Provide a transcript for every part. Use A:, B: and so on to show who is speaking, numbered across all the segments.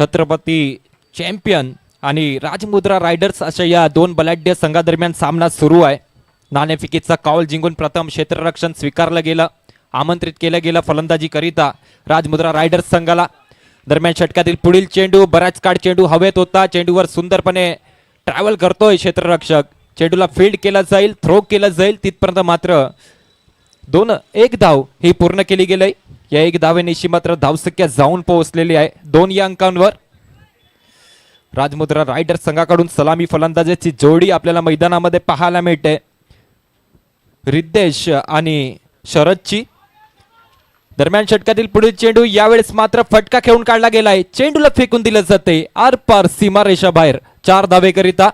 A: Chhatrapati champion आणि राजमुद्रा riders अशा या दोन बलाढ्य संघादरम्यान सामना सुरू आहे. नाणेफेकीचा कौल जिंकून प्रथम क्षेत्ररक्षण स्वीकारलं गेलं, आमंत्रित केलं गेलं फलंदाजीकरिता राजमुद्रा रायडर्स संघाला. दरम्यान षटकातील पुढील चेंडू बराच काळ चेंडू हवेत होता. चेंडूवर सुंदरपणे ट्रॅव्हल करतोय क्षेत्ररक्षक. चेंडूला फील्ड केला जाईल, थ्रो केला जाईल, तिथपर्यंत मात्र एक धाव ही पूर्ण केली गेली. या एक धावेनिशी मात्र धावसंख्या जाऊन पोहोचलेली आहे 2 या अंकांवर. राजमुद्रा रायडर्स संघाकडून सलामी फलंदाजाची जोडी आपल्याला मैदानामध्ये पाहायला मिळते. रिद्देश आणि शरदची. दरम्यान षटकातील पुढील चेंडू यावेळेस मात्र फटका खेळून काढला गेलाय. चेंडूला फेकून दिलं जाते आरपार सीमारेषा बाहेर 4 धावेकरिता.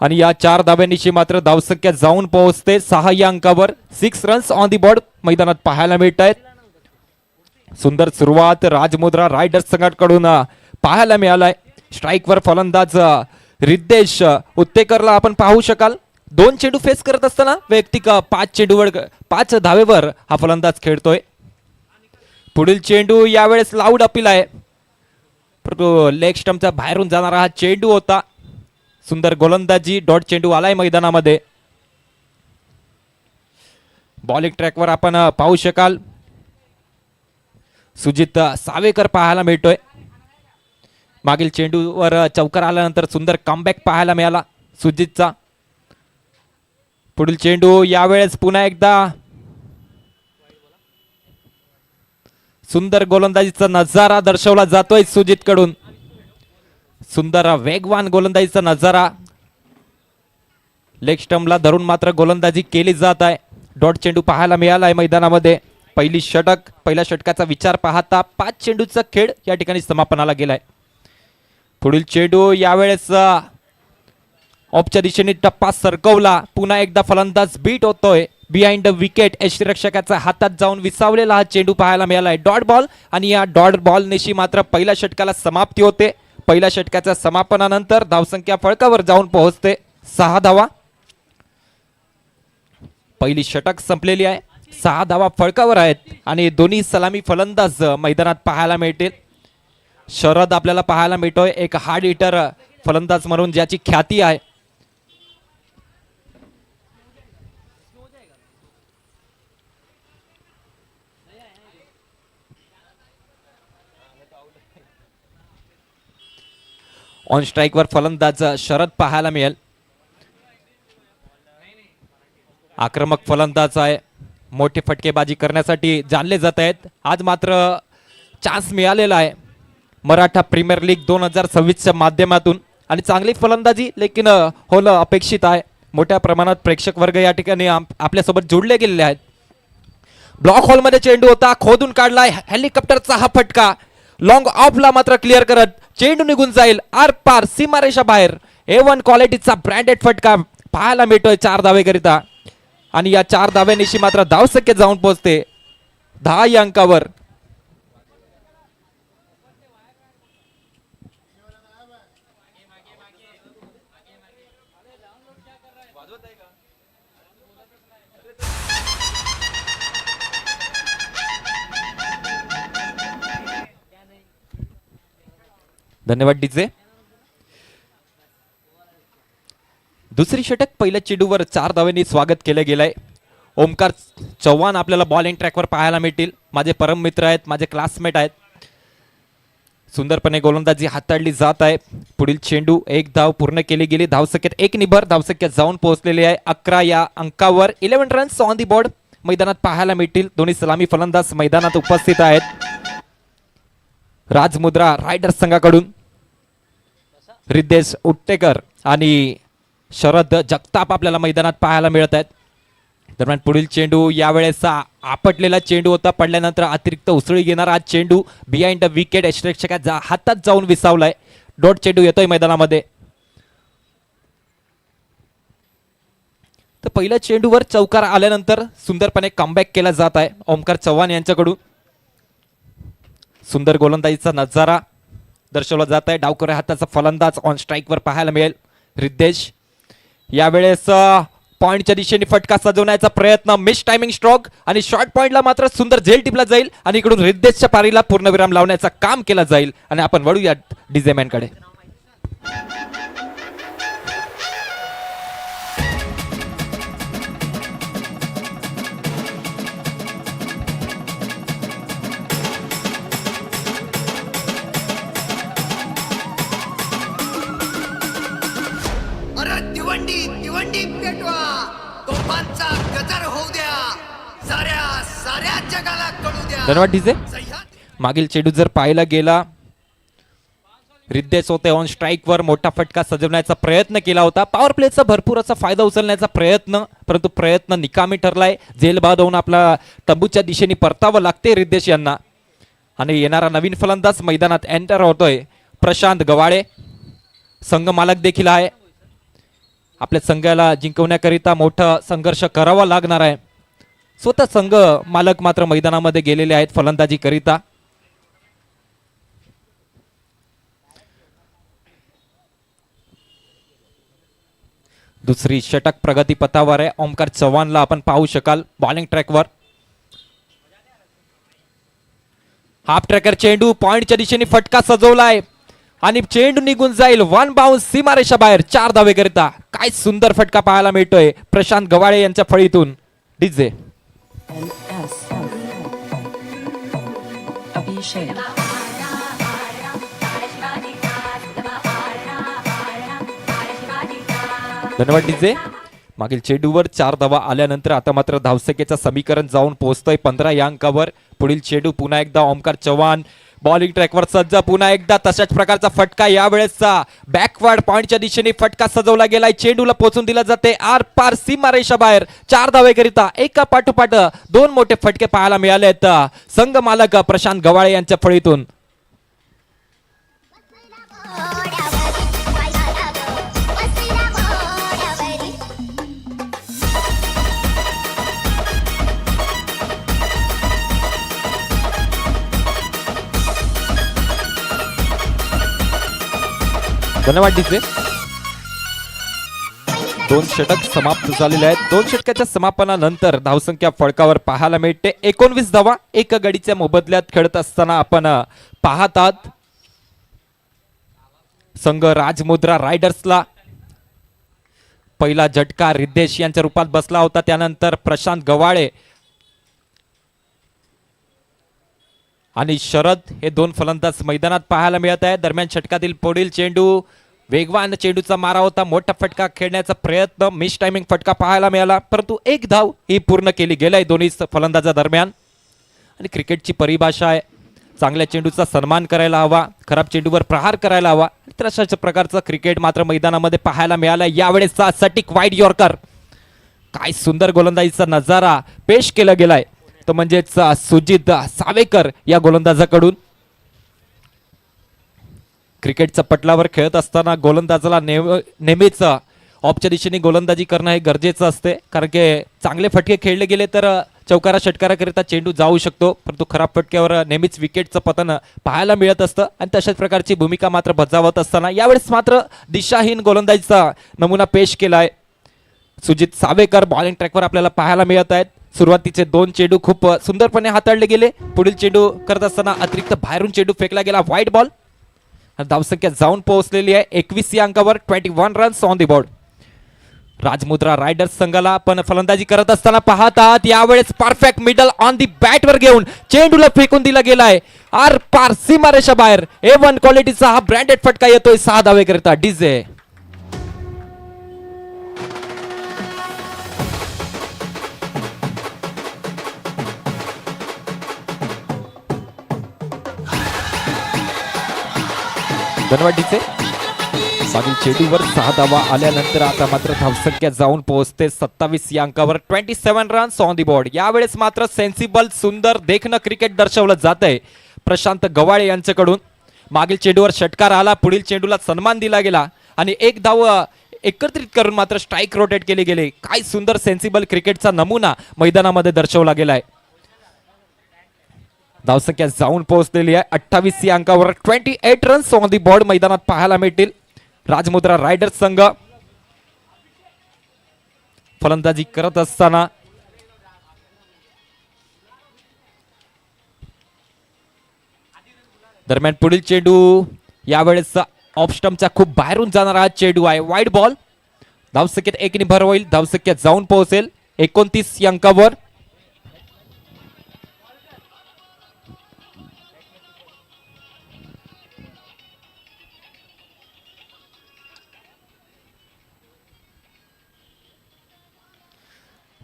A: आणि या 4 धाव्यांनिशी मात्र धावसंख्या जाऊन पोहोचते 6 या अंकावर. 6 रन्स ऑन दी बोर्ड मैदानात पाहायला मिळत आहेत. सुंदर सुरुवात राजमुद्रा रायडर्स संघाकडून पाहायला मिळालाय. स्ट्राईकवर फलंदाज रिद्देश उत्तेकरला आपण पाहू शकाल. 2 चेंडू फेस करत असताना वैयक्तिक 5 धावेवर हा फलंदाज खेळतोय. पुढील चेंडू यावेळेस लाऊड अपील आहे, परंतु लेग स्टंपच्या बाहेरून जाणारा हा चेंडू होता. सुंदर गोलंदाजी, डॉट चेंडू आलाय मैदानामध्ये. बॉलिंग ट्रॅकवर आपण पाहू शकाल सुजित सावेकर पाहायला मिळतोय. मागील चेंडूवर चौकार आल्यानंतर सुंदर कमबॅक पाहायला मिळाला सुजितचा. पुढील चेंडू यावेळेस पुन्हा एकदा सुंदर गोलंदाजीचा नजारा दर्शवला जातोय सुजित कडून. सुंदर वेगवान गोलंदाजीचा नजारा. लेग स्टंपला धरून मात्र गोलंदाजी केली जात आहे. डॉट चेंडू पाहायला मिळाला आहे मैदानामध्ये. पहिल्या षटकाचा विचार पाहता 5 चेंडूचा खेळ या ठिकाणी समापनाला गेलाय. पुढील चेंडू यावेळेस ऑफच्या दिशेने टप्पा सरकवला. पुन्हा एकदा फलंदाज बीट होतोय बिहाइंड द विकेट. यष्टीरक्षकाच्या हातात जाऊन विसावलेला हा चेंडू पाहायला मिळालाय. डॉट बॉल आणि या डॉट बॉल निशी मात्र पहिल्या षटकाला समाप्ती होते. पहिल्या षटकाच्या समापनानंतर धावसंख्या फळकावर जाऊन पोहोचते 6 धावा. पहिली षटक संपलेली आहे. 6 धावा फळकावर आहेत आणि दोन्ही सलामी फलंदाज मैदानात पाहायला मिळतील. शरद आपल्याला पाहायला मिळतोय, एक हार्ड हिटर फलंदाज म्हणून ज्याची ख्याती आहे. ऑन स्ट्राईकवर फलंदाज शरद पाहायला मिळेल. आक्रमक फलंदाज आहे, मोठी फटकेबाजी करण्यासाठी जाणले जात आहेत. आज मात्र चान्स मिळालेला आहे मराठा प्रीमियर लीग 2026च्या माध्यमातून आणि चांगली फलंदाजी लेकिन होणं अपेक्षित आहे. मोठ्या प्रमाणात प्रेक्षक वर्ग या ठिकाणी आपल्यासोबत जोडले गेलेले आहेत. ब्लॉक हॉलमध्ये चेंडू होता, खोदून काढलाय. हेलिकॉप्टरचा हा फटका लॉंग ऑफला मात्र क्लिअर करत चेंडू निघून जाईल आर पार सीमारेषा बाहेर. A1 क्वालिटीचा ब्रँडेड फटका पाहायला मिळतोय 4 धावेकरिता. आणि या 4 धाव्यांनिशी मात्र धावसंख्या जाऊन पोहोचते 10 या अंकावर. धन्यवाद डीजे. दुसरी षटक पहिल्या चेंडूवर 4 धावांनी स्वागत केलं गेलंय. ओमकार चव्हाण आपल्याला बॉलिंग ट्रॅकवर पाहायला मिळतील. माझे परम मित्र आहेत, माझे क्लासमेट आहेत. सुंदरपणे गोलंदाजी हाताळली जात आहे. पुढील चेंडू 1 धाव पूर्ण केली गेली. धावसंख्येत 1 निभर धावसंख्या जाऊन पोहोचलेली आहे 11 या अंकावर. 11 रन्स ऑन दी बोर्ड मैदानात पाहायला मिळतील. दोन्ही सलामी फलंदाज मैदानात उपस्थित आहेत. राजमुद्रा रायडर्स संघाकडून रिद्देश उत्तेकर आणि शरद जगताप आपल्याला मैदानात पाहायला मिळत आहेत. दरम्यान पुढील चेंडू यावेळेस आपटलेला चेंडू होता. पडल्यानंतर अतिरिक्त उसळी घेणारा हा चेंडू बिहाइंड द विकेट यष्टीरक्षकाच्या हातात जाऊन विसावलाय. डॉट चेंडू येतोय मैदानामध्ये. तर पहिल्या चेंडूवर चौकार आल्यानंतर सुंदरपणे कमबॅक केला जात आहे ओमकार चव्हाण यांच्याकडून. सुंदर गोलंदाजीचा नजारा दर्शवला जात आहे. डावकऱ्या हाताचा फलंदाज ऑन स्ट्राईकवर पाहायला मिळेल रिद्देश. यावेळेस पॉइंटच्या दिशेने फटका सजवण्याचा प्रयत्न, मिस टायमिंग स्ट्रोक आणि शॉर्ट पॉइंटला मात्र सुंदर झेल टिपला जाईल आणि इकडून रिद्धेशच्या पारीला पूर्णविराम लावण्याचा काम केला जाईल. आणि आपण वळूया डीजे मॅन कडे.
B: दिवंडी पेटवा, तोफांचा गजर होऊ द्या, साऱ्या जगाला कळू द्या.
A: धन्यवाद डीजे. मागील चेंडू जर पाहायला गेला, रिद्धेश होते ऑन स्ट्राइक वर, मोठा फटका सजवण्याचा प्रयत्न केला होता. पॉवर प्लेचा भरपूर असा फायदा उचलण्याचा प्रयत्न, परंतु प्रयत्न निकामी ठरलाय. जेल बाद होऊन आपला तंबूच्या दिशेने परतावं लागते रिद्धेश यांना. आणि येणारा नवीन फलंदाज मैदानात एंटर होतोय प्रशांत गवाळे. संघ मालक देखील आहे. आपल्या संघाला जिंकवण्याकरिता मोठा संघर्ष करावा लागणार आहे. स्वतः संघ मालक मात्र मैदानामध्ये गेलेले आहेत फलंदाजी करिता. दुसरी षटक प्रगतीपथावर आहे. ओमकार चव्हाणला आपण पाहू शकाल बॉलिंग ट्रॅकवर. हाफ ट्रॅकर चेंडू पॉइंटच्या दिशेने फटका सजवलाय आणि चेंडू निघून जाईल. वन बाउन्स सीमारेषा बाहेर, 4 धावे करिता. काय सुंदर फटका पाहायला मिळतोय प्रशांत गवाळे यांच्या फळीतून. डीजे धन्यवाद डीजे. मागील चेंडूवर 4 धावा आल्यानंतर आता मात्र धावसंख्येचं समीकरण जाऊन पोहोचतोय 15 या अंकावर. पुढील चेंडू पुन्हा एकदा ओमकार चव्हाण बॉलिंग ट्रॅकवर सज्ज. पुन्हा एकदा तशाच प्रकारचा फटका, यावेळेसचा बॅकवर्ड पॉइंटच्या दिशेने फटका सजवला गेलाय. चेंडूला पोहोचून दिला जाते आर पार सीमारेषा बाहेर. 4 धावे करिता एका पाठोपाठ 2 मोठे फटके पाहायला मिळाले आहेत संघ मालक प्रशांत गवाळे यांच्या फळीतून. धन्यवाद डीजे. 2 षटक समाप्त झालेले आहेत. 2 षटकाच्या समापनानंतर धावसंख्या फळकावर पाहायला मिळते 19 धावा. 1 गडीच्या मोबदल्यात खेळत असताना आपण पाहत आहात संघ राजमुद्रा रायडर्सला पहिला झटका रिद्धेश यांच्या रूपात बसला होता. त्यानंतर प्रशांत गवाळे आणि शरद हे 2 फलंदाज मैदानात पाहायला मिळत आहेत. दरम्यान षटकातील पुढील चेंडू वेगवान चेंडूचा मारा होता. मोठा फटका खेळण्याचा प्रयत्न, मिस टायमिंग फटका पाहायला मिळाला, परंतु 1 धाव ही पूर्ण केली गेलाय दोन्ही फलंदाजा दरम्यान. आणि क्रिकेटची परिभाषा आहे चांगल्या चेंडूचा सन्मान करायला हवा, खराब चेंडूवर प्रहार करायला हवा. तर अशाच प्रकारचं क्रिकेट मात्र मैदानामध्ये पाहायला मिळाला. यावेळेसचा सटिक वाईड यॉर्कर, काय सुंदर गोलंदाजीचा नजारा पेश केला गेलाय तो म्हणजेच सुजित सावेकर या गोलंदाजाकडून. क्रिकेटच्या पटलावर खेळत असताना गोलंदाजाला नेहमीच ऑफच्या दिशेने गोलंदाजी करणं हे गरजेचं असते, कारण की चांगले फटके खेळले गेले तर चौकारा षटकाराकरिता चेंडू जाऊ शकतो, परंतु खराब फटक्यावर नेहमीच विकेटचं पतन पाहायला मिळत असतं. आणि तशाच प्रकारची भूमिका मात्र बजावत असताना यावेळेस मात्र दिशाहीन गोलंदाजीचा नमुना पेश केलाय सुजित सावेकर. बॉलिंग ट्रॅकवर आपल्याला पाहायला मिळत आहेत. सुरुवातीचे 2 चेंडू खूप सुंदरपणे हाताळले गेले. पुढील चेंडू करत असताना अतिरिक्त बाहेरून चेंडू फेकला गेला, व्हाईट बॉल. धावसंख्या जाऊन पोहोचलेली आहे 21 या अंकावर. 21 runs on the board. Rajmudra Riders संघाला आपण फलंदाजी करत असताना पाहत आहात. यावेळेस perfect middle on the bat वर घेऊन चेंडूला फेकून दिला गेलाय आर पार सीमारेषा बाहेर. A1 क्वालिटीचा हा ब्रँडेड फटका येतोय 6 धावे करता. डीजे धन्यवाद डीजे. मागील चेंडूवर 6 धावा आल्यानंतर आता मात्र धावसंख्या जाऊन पोहोचते 27 या अंकावर. 27 रन्स ऑन दी बोर्ड. यावेळेस मात्र सेन्सिबल सुंदर देखणं क्रिकेट दर्शवलं जात आहे प्रशांत गवाळे यांच्याकडून. मागील चेंडूवर षटकार आला, पुढील चेंडूला सन्मान दिला गेला आणि 1 धाव एकत्रित करून मात्र स्ट्राइक रोटेट केले गेले. काय सुंदर सेन्सिबल क्रिकेटचा नमुना मैदानामध्ये दर्शवला गेलाय. धावसंख्या जाऊन पोहोचलेली आहे 28 या अंकावर. 28 रन्स ऑन दी बोर्ड मैदानात पाहायला मिळतील. राजमुद्रा रायडर्स संघ फलंदाजी करत असताना दरम्यान पुढील चेंडू यावेळेस ऑफ स्टंपचा खूप बाहेरून जाणारा हा चेंडू आहे. Wide ball. धावसंख्येत 1 भर होईल. धावसंख्या जाऊन पोहोचेल 29 या अंकावर.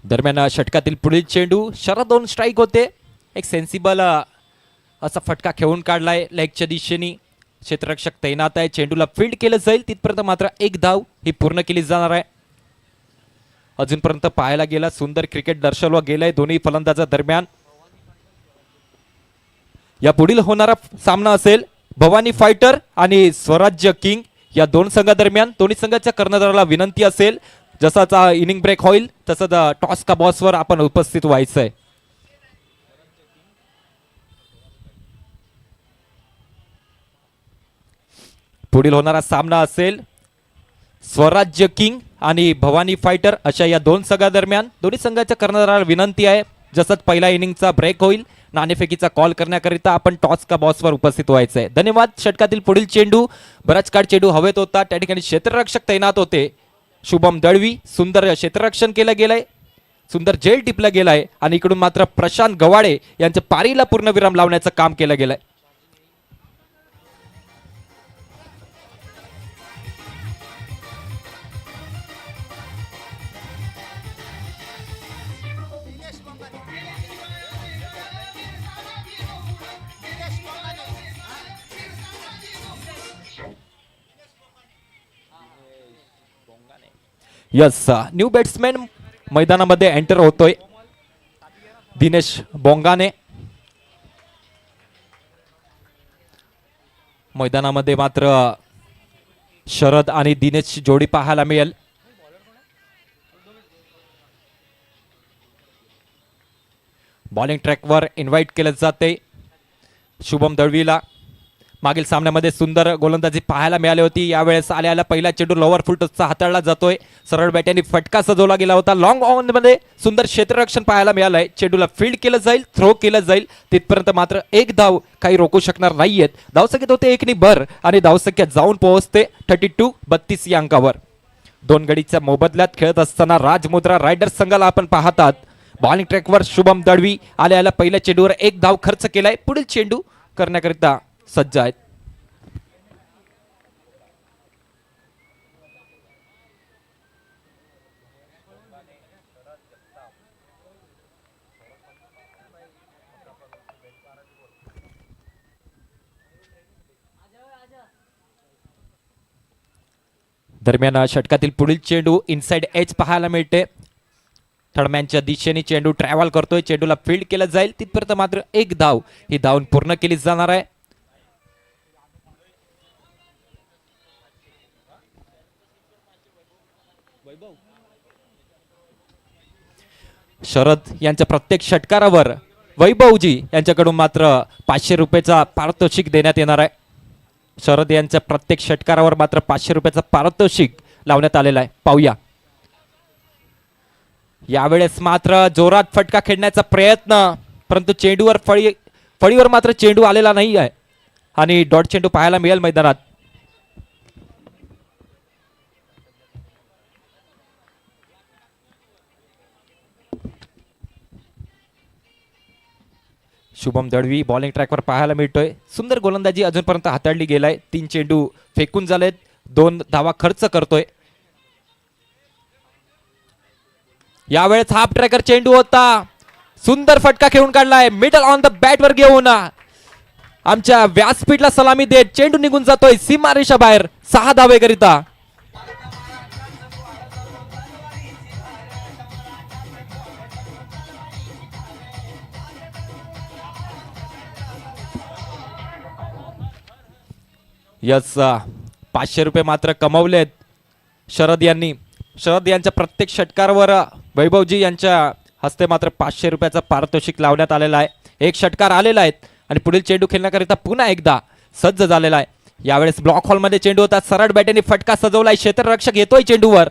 A: दरम्यान षटकातील पुढील चेंडू शरद 2 स्ट्राईक होते. एक सेन्सिबल असा फटका खेळून काढलाय लेगच्या दिशेने. क्षेत्ररक्षक तैनात आहे. चेंडूला फील्ड केलं जाईल तिथपर्यंत मात्र एक धाव ही पूर्ण केली जाणार आहे. अजूनपर्यंत पाहायला गेला सुंदर क्रिकेट दर्शवलं गेलंय दोन्ही फलंदाजा दरम्यान. या पुढील होणारा सामना असेल भवानी फायटर आणि स्वराज्य किंग या दोन संघादरम्यान. दोन्ही संघाच्या कर्णधाराला विनंती असेल जसाच इनिंग ब्रेक होईल तसंच टॉस का बॉसवर आपण उपस्थित व्हायचंय. पुढील होणारा सामना असेल स्वराज्य किंग आणि भवानी फायटर अशा या दोन संघादरम्यान. दोन्ही संघाच्या कर्णधाराला विनंती आहे जसंच पहिला इनिंगचा ब्रेक होईल नाणेफेकीचा कॉल करण्याकरिता आपण टॉस का बॉसवर उपस्थित व्हायचंय. धन्यवाद. षटकातील पुढील चेंडू बराच काळ चेंडू हवेत होता. त्या ठिकाणी क्षेत्ररक्षक तैनात होते शुभम दळवी. सुंदर क्षेत्ररक्षण केलं गेलंय. सुंदर झेल टिपला गेलाय आणि इकडून मात्र प्रशांत गवाडे यांच्या पारीला पूर्णविराम लावण्याचं काम केलं गेलंय. यस न्यू बॅट्समॅन मैदानामध्ये एंटर होतोय दिनेश बोंगाने. मैदानामध्ये मात्र शरद आणि दिनेश जोडी पाहायला मिळेल. बॉलिंग ट्रॅकवर इन्व्हाइट केलं जाते शुभम दळवीला. मागील सामन्यामध्ये सुंदर गोलंदाजी पाहायला मिळाली होती. यावेळेस आल्याला पहिला चेंडू लोअर फुल टचचा हाताळला जातोय. सरळ बॅटने फटका सजवला गेला होता. लॉंग ऑन मध्ये सुंदर क्षेत्ररक्षण पाहायला मिळालंय. चेंडूला फील्ड केलं जाईल थ्रो केलं जाईल तिथपर्यंत मात्र एक धाव काही रोखू शकणार नाहीयेत. धावसंख्येत होते 1 भर आणि धावसंख्या जाऊन पोहोचते 32 या अंकावर. दोन गडीच्या मोबदल्यात खेळत असताना राजमुद्रा रायडर्स संघाला आपण पाहतात. बॉलिंग ट्रॅकवर शुभम दळवी आल्याला पहिल्या चेंडूवर एक धाव खर्च केलाय. पुढील चेंडू करण्याकरिता सज्ज आहेत. दरम्यान षटकातील पुढील चेंडू इनसाइड एज पाहायला मिळते. थर्डमॅनच्या दिशेने चेंडू ट्रॅव्हल करतोय. चेंडूला फील्ड केलं जाईल तिथपर्यंत मात्र एक धाव ही धावून पूर्ण केली जाणार आहे. शरद यांच्या प्रत्येक षटकारावर वैभवजी यांच्याकडून मात्र 500 रुपयाचा पारितोषिक देण्यात येणार आहे. शरद यांच्या प्रत्येक षटकारावर मात्र 500 रुपयाचा पारितोषिक लावण्यात आलेला आहे. पाहूया. यावेळेस मात्र जोरात फटका खेळण्याचा प्रयत्न परंतु चेंडूवर फळीवर मात्र चेंडू आलेला नाही आहे आणि डॉट चेंडू पाहायला मिळेल मैदानात. शुभम दळवी बॉलिंग ट्रॅकवर पाहायला मिळतोय. सुंदर गोलंदाजी अजूनपर्यंत हाताळली गेलाय. 3 चेंडू फेकून झालेत. 2 धावा खर्च करतोय. यावेळेस हाफ ट्रॅकर चेंडू होता. सुंदर फटका खेळून काढलाय. मिडल ऑन द बॅट वर घेऊन आमच्या व्यासपीठला सलामी देत चेंडू निघून जातोय सीमारेषा बाहेर 6 धावे करिता. यस 500 रुपये मात्र कमवलेत शरद यांनी. शरद यांच्या प्रत्येक षटकारावर वैभवजी यांच्या हस्ते मात्र 500 रुपयाचा पारितोषिक लावण्यात आलेला आहे. एक षटकार आलेला आहे आणि पुढील चेंडू खेळण्याकरिता पुन्हा एकदा सज्ज झालेला आहे. यावेळेस ब्लॉक हॉलमध्ये चेंडू होता. सरळ बॅटने फटका सजवलाय. क्षेत्ररक्षक येतोय चेंडूवर.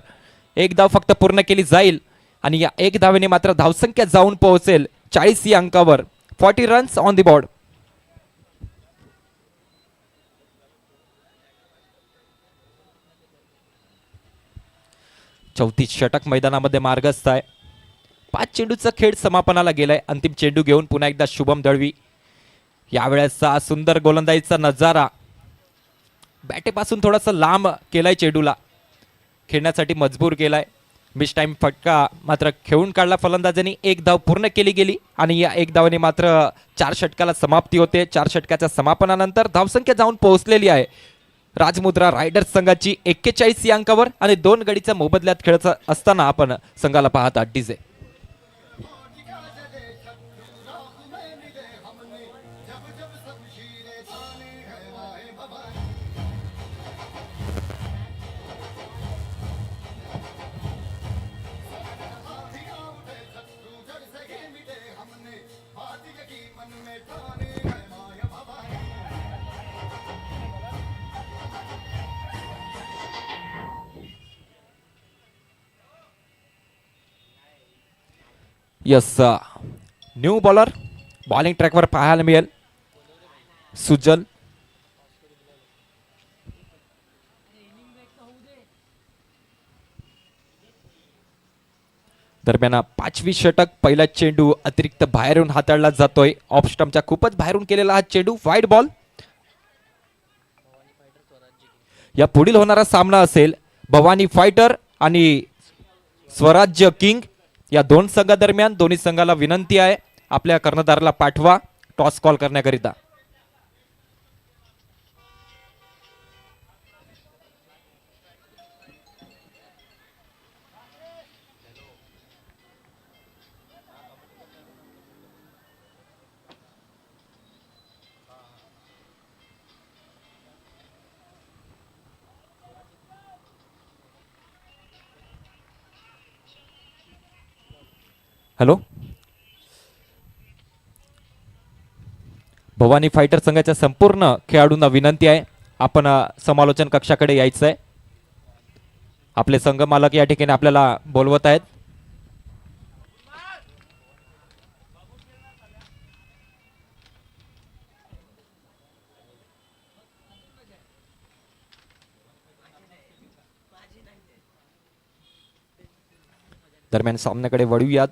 A: एक धाव फक्त पूर्ण केली जाईल. आणि या एक धावेने मात्र धावसंख्या जाऊन पोहोचेल 40 या अंकावर. 40 रन्स ऑन द बोर्ड. चौथी षटक मैदानामध्ये मार्गस्थ आहे. 5 चेंडूचा खेळ समापनाला गेलाय. अंतिम चेंडू घेऊन पुन्हा एकदा शुभम दळवी. यावेळेचा सुंदर गोलंदाजीचा नजारा. बॅटेपासून थोडासा लांब केलाय चेंडूला, खेळण्यासाठी मजबूर केलाय. मिस टाइम फटका मात्र खेळून काढला फलंदाजांनी. एक धाव पूर्ण केली गेली आणि या एक धावाने मात्र 4 षटकाला समाप्ती होते. 4 षटकाच्या समापनानंतर धावसंख्या जाऊन पोहोचलेली आहे राजमुद्रा रायडर्स संघाची 41 या अंकावर. आणि 2 गडीच्या मोबदल्यात खेळत असताना आपण संघाला पाहता DJ. Yes, new bowler bowling ट्रॅकवर पाहायला मिळेल सुजल. दरम्यान 5वी षटक. पहिला चेंडू अतिरिक्त बाहेरून हाताळला जातोय. ऑफ स्टंपच्या खूपच बाहेरून केलेला हा चेंडू. Wide ball. या पुढील होणारा सामना असेल भवानी फायटर आणि स्वराज्य किंग या 2 संघादरम्यान. दोन्ही संघाला विनंती आहे आपल्या कर्णधाराला पाठवा टॉस कॉल करण्याकरिता. हॅलो, भवानी फायटर संघाच्या संपूर्ण खेळाडूंना विनंती आहे आपण समालोचन कक्षाकडे यायचं आहे. आपले संघ मालक या ठिकाणी आपल्याला बोलवत आहेत. दरम्यान सामन्याकडे वळूयात.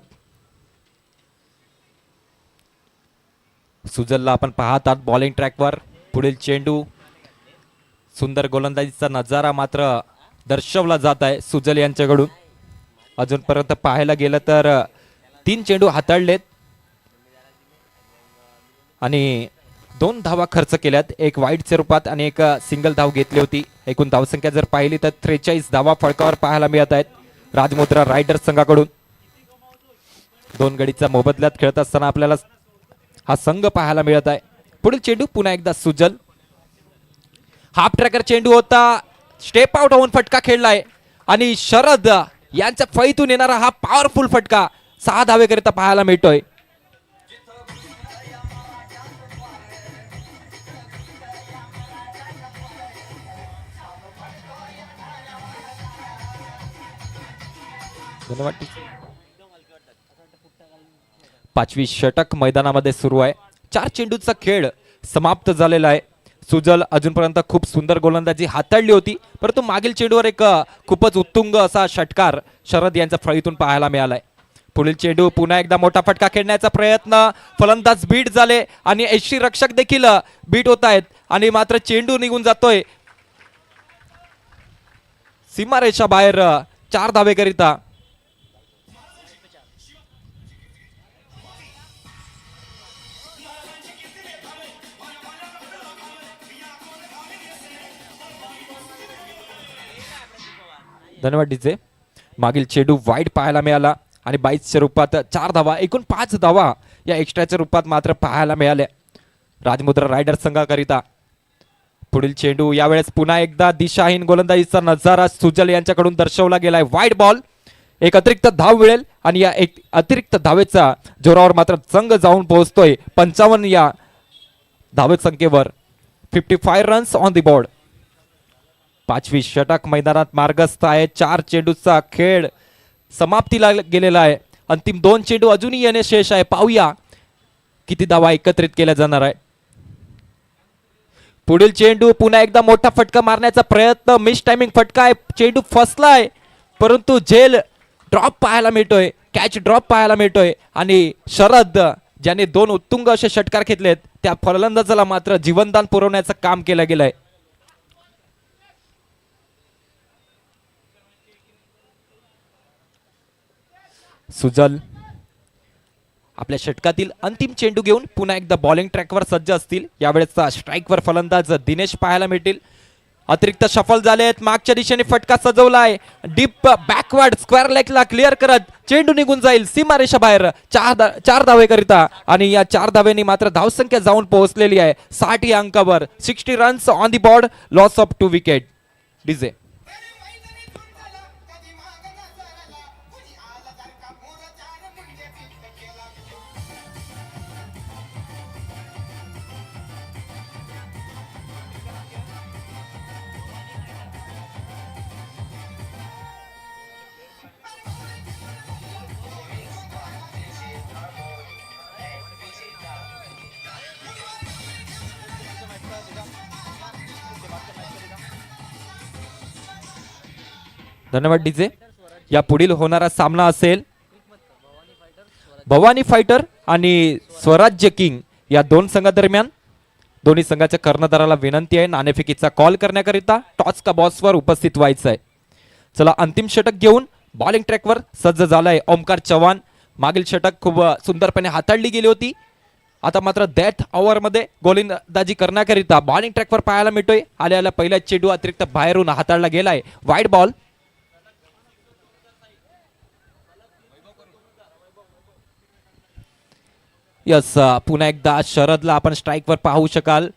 A: सुजलला आपण पाहत आहात बॉलिंग ट्रॅकवर. पुढील चेंडू. सुंदर गोलंदाजीचा नजारा मात्र दर्शवला जात आहे सुजल यांच्याकडून. अजूनपर्यंत पाहायला गेलं तर 3 चेंडू हाताळलेत आणि 2 धावा खर्च केल्यात. एक वाईडच्या रूपात आणि एक सिंगल धाव घेतली होती. एकूण धावसंख्या जर पाहिली तर 43 धावा फळकावर पाहायला मिळत आहेत राजमुद्रा रायडर्स संघाकडून. 2 गडीच्या मोबदल्यात खेळत असताना आपल्याला हा संघ पाहायला मिळत आहे. पुढील चेंडू पुन्हा एकदा सुजल. हाफ ट्रॅकर चेंडू होता. स्टेप आउट होऊन फटका खेळलाय आणि शरद यांच्या फळीतून येणारा हा पॉवरफुल फटका 6 धावेकरिता पाहायला मिळतोय. धन्यवाद. 5वी षटक मैदानामध्ये सुरू आहे. 4 चेंडूचा खेळ समाप्त झालेला आहे. सुजल अजूनपर्यंत खूप सुंदर गोलंदाजी हाताळली होती, परंतु मागील चेंडूवर एक खूपच उत्तुंग असा षटकार शरद यांच्या फळीतून पाहायला मिळालाय. पुढील चेंडू पुन्हा एकदा मोठा फटका खेळण्याचा प्रयत्न. फलंदाज बीट झाले आणि यष्टी रक्षक देखील बीट होत आहेत आणि मात्र चेंडू निघून जातोय सीमारेषा बाहेर 4 धावेकरिता. धन्यवाद डीजे. मागील चेंडू वाईड पाहायला मिळाला आणि 22च्या रूपात 4 धावा. एकूण 5 धावा या एक्स्ट्राच्या रूपात मात्र पाहायला मिळाल्या राजमुद्रा रायडर्स संघाकरिता. पुढील चेंडू यावेळेस पुन्हा एकदा दिशाहीन गोलंदाजीचा नजारा सुजल यांच्याकडून दर्शवला गेलाय. Wide ball. एक अतिरिक्त धाव मिळेल आणि या एक अतिरिक्त धावेचा जोरावर मात्र संघ जाऊन पोहोचतोय 55 या धावे संख्येवर. 55 रन्स ऑन द बोर्ड. 5वी षटक मैदानात मार्गस्थ आहे. 4 चेंडूचा खेळ समाप्तीला गेलेला आहे. अंतिम 2 चेंडू अजूनही येणे शेष आहे. पाहूया किती धावा एकत्रित केल्या जाणार आहे. पुढील चेंडू पुन्हा एकदा मोठा फटका मारण्याचा प्रयत्न. मिस टायमिंग फटका आहे. चेंडू फसलाय परंतु झेल ड्रॉप पाहायला मिळतोय. कॅच ड्रॉप पाहायला मिळतोय आणि शरद ज्याने 2 उत्तुंग असे षटकार घेतलेत त्या फलंदाजाला मात्र जीवनदान पुरवण्याचं काम केलं गेलंय. सुजल आपल्या षटकातील अंतिम चेंडू घेऊन पुन्हा एकदा बॉलिंग ट्रॅकवर सज्ज असतील. यावेळेसचा स्ट्राईकवर फलंदाज दिनेश पाहायला मिळतील. अतिरिक्त सफल झाले आहेत. मागच्या दिशेने फटका सजवलाय. डीप बॅकवर्ड स्क्वेअर लेगला क्लिअर करत चेंडू निघून जाईल सीमारेषा बाहेर. 4 धावे करिता आणि या 4 धावेनी मात्र धावसंख्या जाऊन पोहोचलेली आहे 60 या अंकावर. 60 runs on the board. Loss of 2 wicket. DJ धन्यवाद डीजे. या पुढील होणारा सामना असेल भवानी फायटर आणि स्वराज्य किंग या 2 संघादरम्यान. दोन्ही संघाच्या कर्णधाराला विनंती आहे नाणेफेकीचा कॉल करण्याकरिता टॉस का बॉक्सवर उपस्थित व्हायचं आहे. चला अंतिम षटक घेऊन बॉलिंग ट्रॅकवर सज्ज झालाय ओमकार चव्हाण. मागील षटक खूप सुंदरपणे हाताळली गेली होती. आता मात्र डेथ ओव्हरमध्ये गोलंदाजी करण्याकरिता बॉलिंग ट्रॅकवर पाहायला मिळतोय. आल्याला पहिला चेंडू अतिरिक्त बाहेरून हाताळला गेलाय. Wide ball. यस पुन्हा एकदा शरदला आपण स्ट्राईकवर पाहू शकाल.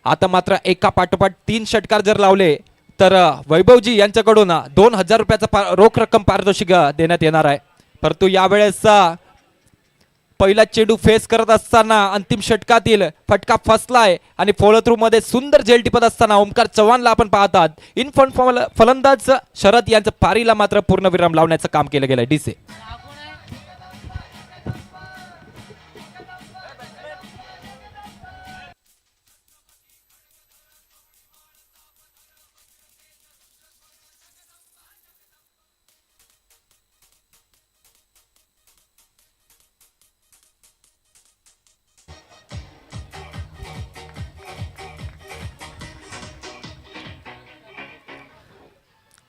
A: आता मात्र एका पाठोपाठ 3 षटकार जर लावले तर वैभवजी यांच्याकडून 2000 रुपयाचा रोख रक्कम पारितोषिक देण्यात येणार आहे. परंतु यावेळेस पहिला चेंडू फेस करत असताना अंतिम षटकातील फटका फसलाय आणि फॉलो थ्रू मध्ये सुंदर झेल टिपत असताना ओमकार चव्हाणला आपण पाहतात. इनफ्रंट फलंदाज शरद यांचं पारीला मात्र पूर्णविराम लावण्याचं काम केलं गेलंय. डीसे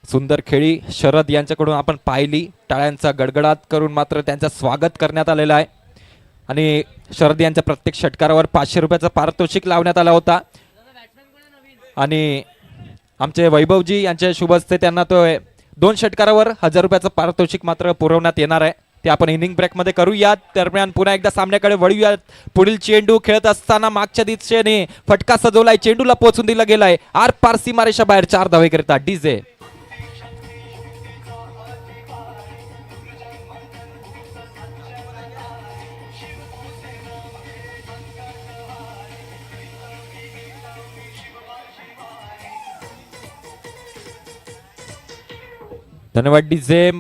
A: सुंदर खेळी शरद यांच्याकडून आपण पाहिली. टाळ्यांचा गडगडाट करून मात्र त्यांचं स्वागत करण्यात आलेलं आहे आणि शरद यांच्या प्रत्येक षटकारावर 500 रुपयाचा पारितोषिक लावण्यात आला होता आणि आमचे वैभवजी यांच्या शुभ हस्ते त्यांना तो 2 षटकारावर 1000 रुपयाचं पारितोषिक मात्र पुरवण्यात येणार आहे. ते आपण इनिंग ब्रेकमध्ये करूयात. दरम्यान पुन्हा एकदा सामन्याकडे वळूयात. पुढील चेंडू खेळत असताना मागच्या दिशेने फटका सजवलाय. चेंडूला पोहोचून दिला गेलाय. आर पार सीमारेषा बाहेर. 4 धावे करता. डीजे धन्यवाद डीजे.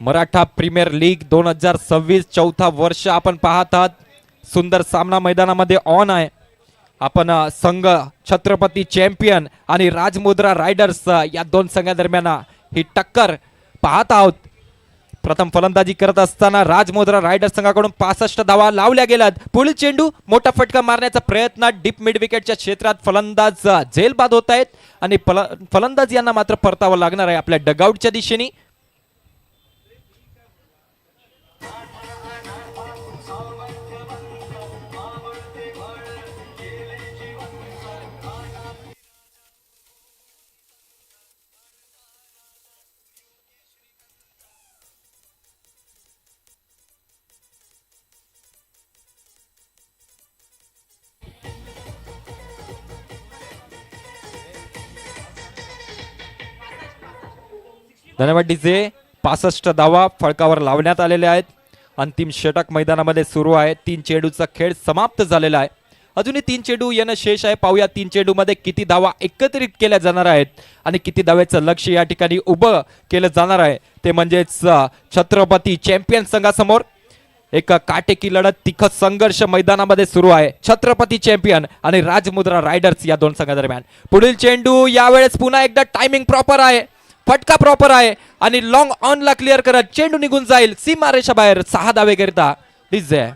A: मराठा प्रीमियर लीग 2026 चौथा वर्ष आपण पाहत आहात. सुंदर सामना मैदानामध्ये ऑन आहे. आपण संघ छत्रपती चॅम्पियन आणि राजमुद्रा रायडर्स या 2 संघादरम्यान ही टक्कर पाहत आहोत. प्रथम फलंदाजी करत असताना राजमुद्रा रायडर्स संघाकडून 65 धावा लावल्या गेल्यात. पुढील चेंडू मोठा फटका मारण्याचा प्रयत्न. डीप मिड विकेटच्या क्षेत्रात फलंदाज झेल बाद होत आहेत आणि फलंदाज यांना मात्र परतावं लागणार आहे आपल्या डगआउटच्या दिशेने. धन्यवाद डीजे. 65 धावा फळकावर लावण्यात आलेल्या आहेत. अंतिम षटक मैदानामध्ये सुरू आहे. 3 चेंडूचा खेळ समाप्त झालेला आहे. अजूनही 3 चेंडू येणं शेष आहे. पाहूया 3 चेंडूमध्ये किती धावा एकत्रित केल्या जाणार आहेत आणि किती धाव्याचं लक्ष या ठिकाणी उभं केलं जाणार आहे. ते म्हणजेच छत्रपती चॅम्पियन संघासमोर एक काटेकी लढत, तिखट संघर्ष मैदानामध्ये सुरू आहे. छत्रपती चॅम्पियन आणि राजमुद्रा रायडर्स या दोन संघादरम्यान. पुढील चेंडू यावेळेस पुन्हा एकदा टायमिंग प्रॉपर आहे, फटका प्रॉपर आहे आणि लॉंग ऑन ला क्लिअर करत चेंडू निघून जाईल सीमारेषा बाहेर. 6 धावे करिता डिझे.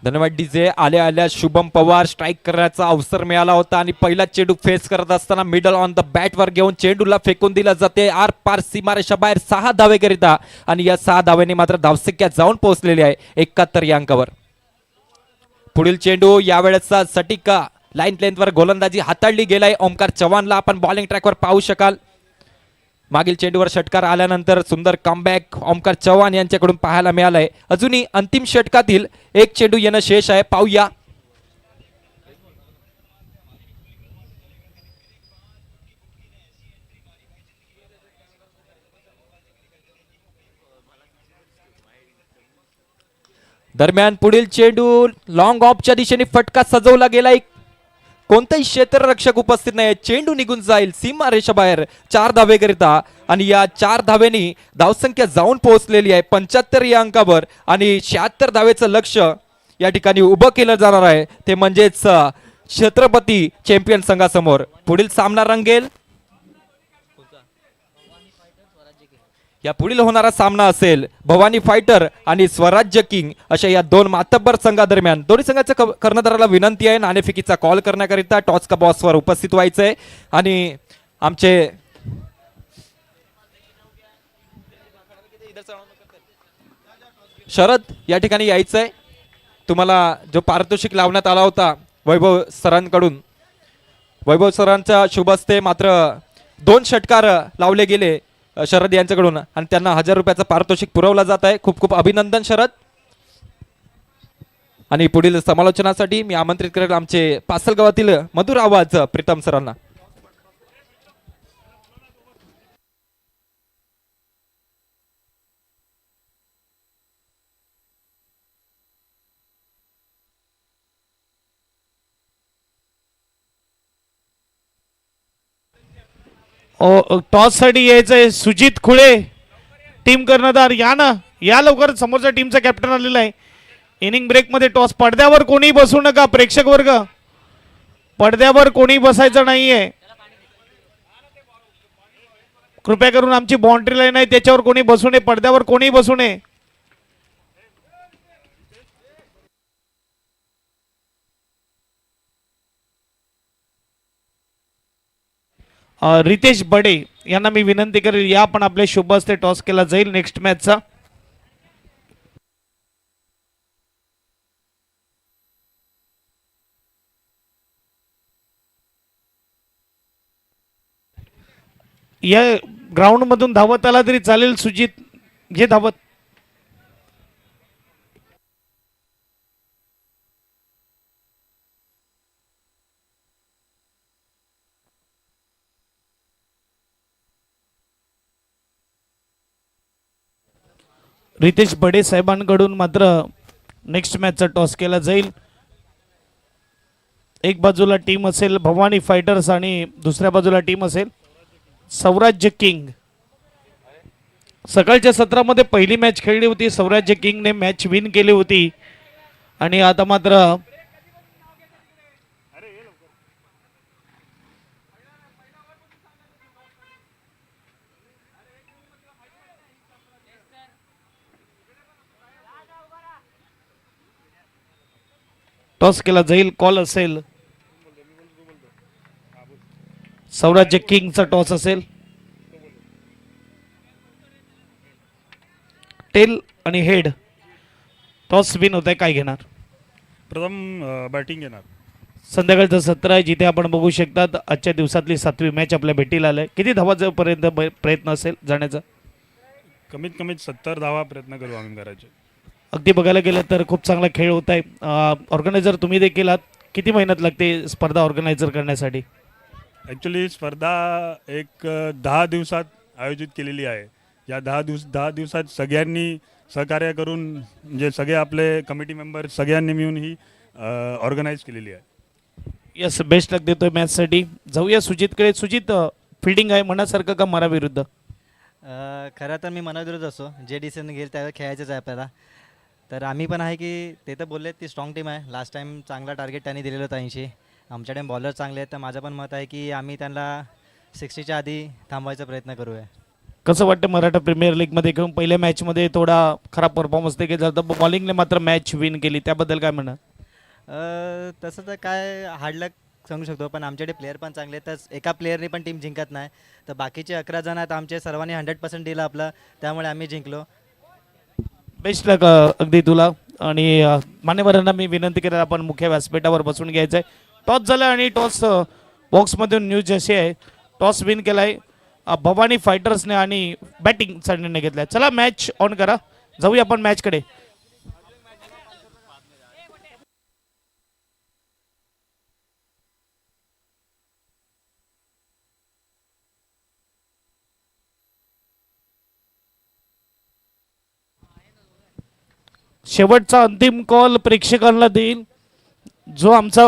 A: धन्यवाद डीजे. आल्या आल्या शुभम पवार स्ट्राईक करण्याचा अवसर मिळाला होता आणि पहिला चेंडू फेस करत असताना मिडल ऑन द बॅट वर घेऊन चेंडूला फेकून दिला जाते आर पार सीमारेषा बाहेर. 6 धावे करिता आणि या 6 धाव्यांनी मात्र धावसंख्या जाऊन पोहोचलेली आहे 71 या अंकावर. पुढील चेंडू यावेळेचा सटीक लाईन लेंथवर गोलंदाजी हाताळली गेलाय. ओमकार चव्हाणला आपण बॉलिंग ट्रॅकवर पाहू शकाल. मागील चेंडूवर षटकार आल्यानंतर सुंदर कमबॅक ओमकार चव्हाण यांच्याकडून पाहायला मिळालंय. अजूनही अंतिम षटकातील एक चेंडू येणं शेष आहे. पाहूया दरम्यान पुढील चेंडू लॉंग ऑफच्या दिशेने फटका सजवला गेलाय. कोणताही क्षेत्ररक्षक उपस्थित नाही. चेंडू निघून जाईल सीमारेषा बाहेर 4 धावे करिता आणि या 4 धावेनी धावसंख्या जाऊन पोहोचलेली आहे 75 या अंकावर आणि 76 धावेचं लक्ष या ठिकाणी उभं केलं जाणार आहे. ते म्हणजेच छत्रपती चॅम्पियन संघासमोर पुढील सामना रंगेल. या पुढील होणारा सामना असेल भवानी फायटर आणि स्वराज्य किंग अशा या दोन मातब्बर संघादरम्यान. दोन्ही संघाच्या कर्णधाराला विनंती आहे नाणेफेकीचा कॉल करण्याकरिता टॉस का बॉसवर उपस्थित व्हायचंय आणि आमचे शरद या ठिकाणी यायचंय. तुम्हाला जो पारितोषिक लावण्यात आला होता वैभव सरांकडून, वैभव सरांच्या शुभ हस्ते मात्र 2 षटकार लावले गेले शरद यांच्याकडून आणि त्यांना 1000 रुपयाचं पारितोषिक पुरवला जात आहे. खूप खूप अभिनंदन शरद. आणि पुढील समालोचनासाठी मी आमंत्रित करेल आमचे पासलगावातील मधुर आवाज प्रीतम सरांना.
C: टॉस साठी यायचंय सुजित खुळे टीम कर्णधार. या ना, या लवकर. समोरच्या टीमचा कॅप्टन आलेला आहे. इनिंग ब्रेक मध्ये टॉस. पडद्यावर कोणी बसू नका प्रेक्षक वर्ग, पडद्यावर कोणी बसायचं नाहीये. कृपया करून आमची बाउंड्री लाईन आहे त्याच्यावर कोणी बसू नये, पडद्यावर कोणी बसू नये. रितेश बडे यांना मी विनंती करेल या पण आपल्या शुभ हस्ते टॉस केला जाईल नेक्स्ट मॅचचा. या ग्राउंड मधून धावत आला तरी चालेल. सुजित घे धावत. रितेश बडे साहेबांकडून मात्र नेक्स्ट मॅचचा टॉस केला जाईल. एक बाजूला टीम असेल भवानी फायटर्स आणि दुसऱ्या बाजूला टीम असेल स्वराज्य किंग. सकाळच्या सत्रामध्ये पहिली मॅच खेळली होती. स्वराज्य किंगने मॅच विन केली होती आणि आता मात्र टॉस केला जाईल. कॉल असेल स्वराज्य किंगचा टॉस असेल. टेल आणि हेड टॉस विन होत आहे. काय घेणार?
D: प्रथम बॅटिंग घेणार.
C: संध्याकाळचं सत्र आहे जिथे आपण बघू शकतात आजच्या दिवसातली 7वी मॅच आपल्या भेटीला आलंय. किती धावापर्यंत प्रयत्न असेल जाण्याचा?
D: कमीत कमीत 70 धावा प्रयत्न करू आम्ही करायचे.
C: अगदी बघायला गेलं तर खूप चांगला खेळ होत आहे. ऑर्गनायझर तुम्ही देखील आहात. किती मेहनत लागते स्पर्धा ऑर्गनायझर करण्यासाठी?
D: ॲक्च्युली स्पर्धा एक 10 दिवसात आयोजित केलेली आहे. या 10 दिवसात सगळ्यांनी सहकार्य करून म्हणजे सगळे आपले कमिटी मेंबर सगळ्यांनी मिळून ही ऑर्गनाईज केलेली आहे.
C: यस, बेस्ट लक देतोय मॅचसाठी. जाऊया सुजितकडे. सुजित, फिल्डिंग आहे मनासारखं का मनाविरुद्ध?
E: खरं तर मी मनाविरुद्ध असो, जे डिसिजन घेईल त्यावर खेळायचंच आहे आपल्याला. तर आम्ही पण आहे की ते तर बोलले ती स्ट्रॉंग टीम आहे. लास्ट टाईम चांगला टार्गेट त्यांनी दिलेलं होतं 80. आमच्याकडे बॉलर चांगले आहेत, तर माझं पण मत आहे की आम्ही त्यांना 60च्या आधी थांबवायचा प्रयत्न करूया.
C: कसं वाटतं मराठा प्रीमियर लीगमध्ये घेऊन पहिल्या मॅचमध्ये थोडा खराब परफॉर्मन्स देखील झाला, बॉलिंगने मात्र मॅच विन केली, त्याबद्दल काय म्हणा?
E: तसं तर काय हार्ड लक सांगू शकतो, पण आमच्याकडे प्लेअर पण चांगले आहेत. तर एका प्लेअरने पण टीम जिंकत नाही, तर बाकीचे 11 जण आहेत, आमचे सर्वांनी 100% दिलं आपलं, त्यामुळे आम्ही जिंकलो.
C: बेस्ट लक अगदी तुला. आणि मान्यवरांना मी विनंती करेन आपण मुख्य व्यासपीठावर बसून घ्यायचं आहे. टॉस झाला आणि टॉस बॉक्समधून न्यूज अशी आहे, टॉस विन केला आहे भवानी फायटर्सने आणि बॅटिंगचा निर्णय घेतला आहे. चला मॅच ऑन करा, जाऊया आपण मॅचकडे. शेवटचा अंतिम कॉल प्रेक्षकांना देईल. जो आमचा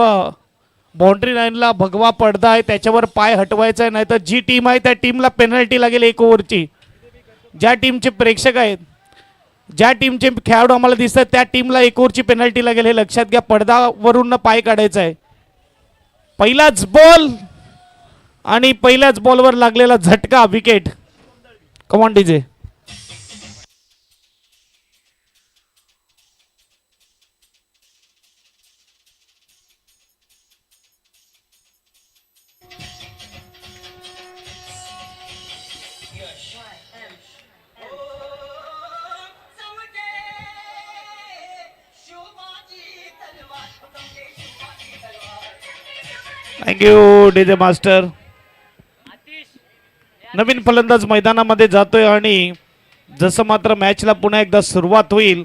C: बाउंड्री लाईनला भगवा पडदा आहे त्याच्यावर पाय हटवायचा आहे, नाही तर जी टीम आहे त्या टीमला पेनल्टी लागेल 1 ओव्हरची. ज्या टीमचे प्रेक्षक आहेत, ज्या टीमचे खेळाडू आम्हाला दिसतात त्या टीमला 1 ओव्हरची पेनल्टी लागेल, हे लक्षात घ्या. पडदावरून पाय काढायचा आहे. पहिलाच बॉल आणि पहिल्याच बॉलवर लागलेला झटका, wicket. Come on DJ. Thank you DJ master. नवीन फलंदाज मैदानामध्ये जातोय आणि जसं मात्र मॅचला पुन्हा एकदा सुरुवात होईल,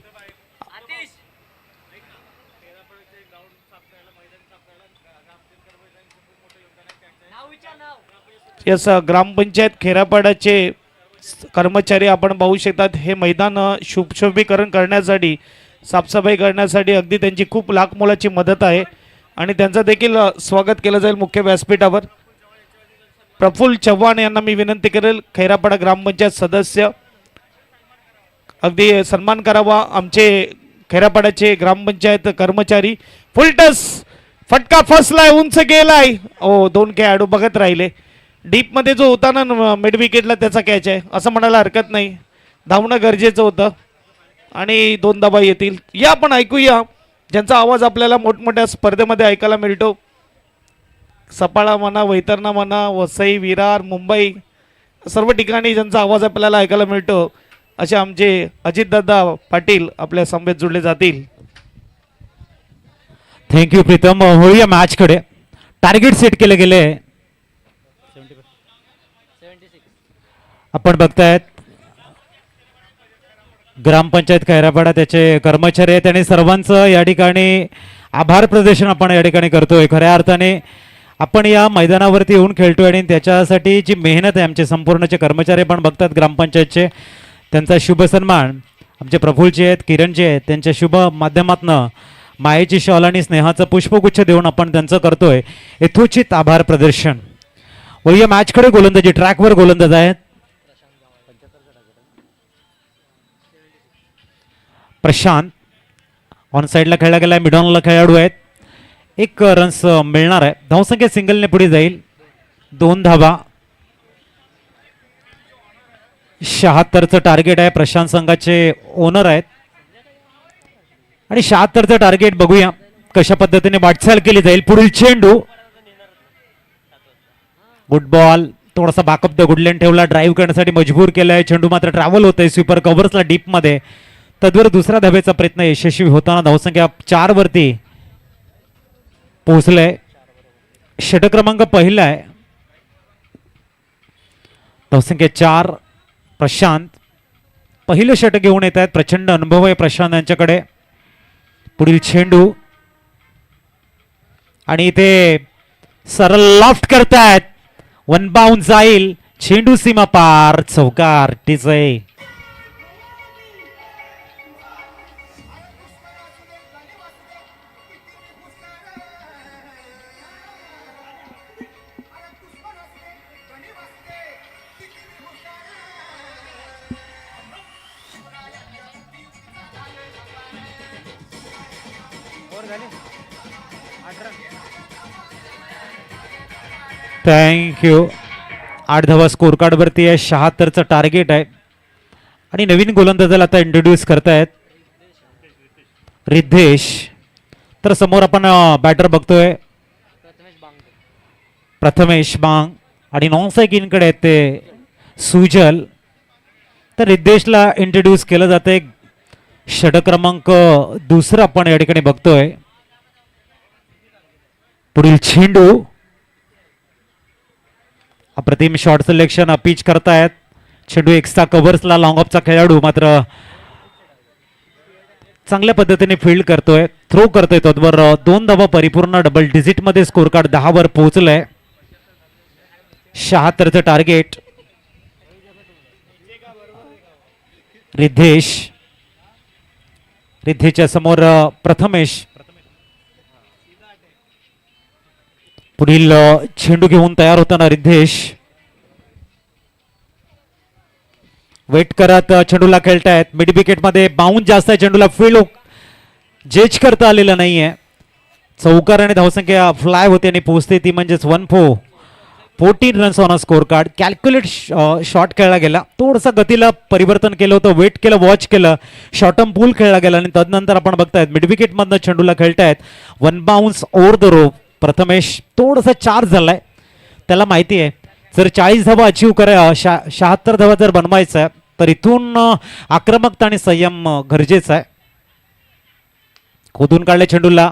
C: यस, ग्रामपंचायत खेरापाड्याचे कर्मचारी आपण पाहू शकतात. हे मैदान शुभशोभीकरण करण्यासाठी, साफसफाई करण्यासाठी अगदी त्यांची खूप लाख मोलाची मदत आहे आणि त्यांचं देखील स्वागत केलं जाईल मुख्य व्यासपीठावर. प्रफुल्ल चव्हाण यांना मी विनंती करेल, खैरापाडा ग्रामपंचायत सदस्य, अगदी सन्मान करावा आमचे खैरापाड्याचे ग्रामपंचायत कर्मचारी. फुलटस फटका फसलाय, उंच गेलाय. ओ, 2 खेळाडू बघत राहिले. डीपमध्ये जो होता ना मिड विकेटला त्याचा कॅच आहे असं म्हणायला हरकत नाही. धावणं गरजेचं होतं आणि 2 धावा येतील. या आपण ऐकूया ज्यांचा आवाज आपल्याला मोठमोठ्या स्पर्धेमध्ये ऐकायला मिळतो. सपाळा म्हणा, वैतरणा म्हणा, वसई, विरार, मुंबई, सर्व ठिकाणी ज्यांचा आवाज आपल्याला ऐकायला मिळतो, असे आमचे अजितदादा पाटील आपल्या समवेत जोडले जातील.
A: थँक्यू प्रीतम. होऊया मॅचकडे. टार्गेट सेट केले गेले. आपण बघतायत ग्रामपंचायत खैरापाडा, त्याचे कर्मचारी आहेत आणि सर्वांचं या ठिकाणी आभार प्रदर्शन आपण या ठिकाणी करतोय. खऱ्या अर्थाने आपण या मैदानावरती येऊन खेळतोय आणि त्याच्यासाठी जी मेहनत आहे आमचे संपूर्णचे कर्मचारी पण बघतात ग्रामपंचायतचे, त्यांचा शुभ सन्मान आमचे प्रफुल्लचे आहेत, किरणचे आहेत, त्यांच्या शुभ माध्यमातनं मायेची शॉल आणि स्नेहाचं पुष्पगुच्छ देऊन आपण त्यांचं करतोय यथोचित आभार प्रदर्शन. वळूया मॅचकडे. गोलंदाजी ट्रॅकवर गोलंदाज आहेत प्रशांत. ऑन साईडला खेळला गेलाय, मिडॉनला खेळाडू आहेत. 1 रन्स मिळणार आहे. धावसंख्या सिंगलने पुढे जाईल. 2 धावा. 76चं टार्गेट आहे. प्रशांत संघाचे ओनर आहेत आणि 76चं टार्गेट बघूया कशा पद्धतीने वाटचाल केली जाईल. पुढील चेंडू, गुड बॉल. थोडासा बॅकअप द गुडलँड ठेवला, ड्राईव्ह करण्यासाठी मजबूर केलाय. चेंडू मात्र ट्रॅव्हल होतोय स्वीपर कव्हर्सला डीप मध्ये. तद्वर दुसऱ्या धावेचा प्रयत्न यशस्वी होताना धावसंख्या 4 वरती पोहोचलाय. षटक क्रमांक पहिला आहे. धावसंख्या 4. प्रशांत पहिलं षटक घेऊन येत आहेत. प्रचंड अनुभव आहे प्रशांत यांच्याकडे. पुढील चेंडू
F: आणि इथे सरळ लॉफ्ट करतायत. वन बाउंड जाईल, चेंडू सीमा पार, चौकार टिचय. थँक्यू. 8 धावा स्कोर कार्ड वरती आहे. 76चं टार्गेट आहे. आणि नवीन गोलंदाजाला आता इंट्रोड्यूस करतायत रिद्धेश. तर समोर आपण बॅटर बघतोय प्रथमेश बांग आणि नॉन सायकिनकडे आहेत ते सुजल. तर रिद्धेशला इंट्रोड्यूस केलं जाते. षटक क्रमांक 2 आपण या ठिकाणी बघतोय. पुढील चेंडू अप्रतिम शॉट सिलेक्शन पिच करतायत. चेंडू एक्स्ट्रा कव्हर्सला लॉंग ऑफचा खेळाडू मात्र चांगल्या पद्धतीने फील्ड करतोय, थ्रो करतोय. तोवर 2 धावा परिपूर्ण डबल डिजिट मध्ये स्कोर कार्ड 10 वर पोहोचलंय. 76चं टार्गेट. रिद्धेशच्या समोर प्रथमेश. पुढील चेंडू घेऊन तयार होताना रिद्धेश वेट करत चेंडूला खेळतायत. मिड विकेट मध्ये बाउंड जास्त आहे. चेंडूला फील्ड जेच करता आलेलं नाहीये. चौकार आणि धावसंख्या फ्लाय होते आणि पोहोचते ती म्हणजेच 14 runs on a score card. Calculate shot खेळला गेला. थोडंसं गतीला परिवर्तन केलं होतं, वेट केलं, वॉच केलं, शॉर्ट टर्म पूल खेळला गेला आणि तदनंतर आपण बघतायत मिड विकेट मधनं चेंडूला खेळतायत. 1 bounce over the rope. Prathamesh थोडासा चार्ज झालाय. त्याला माहिती आहे जर 40 धावा अचीव करा 76 धावा जर बनवायचं आहे तर इथून आक्रमकता आणि संयम गरजेचा आहे. खोदून काढले चेंडूला.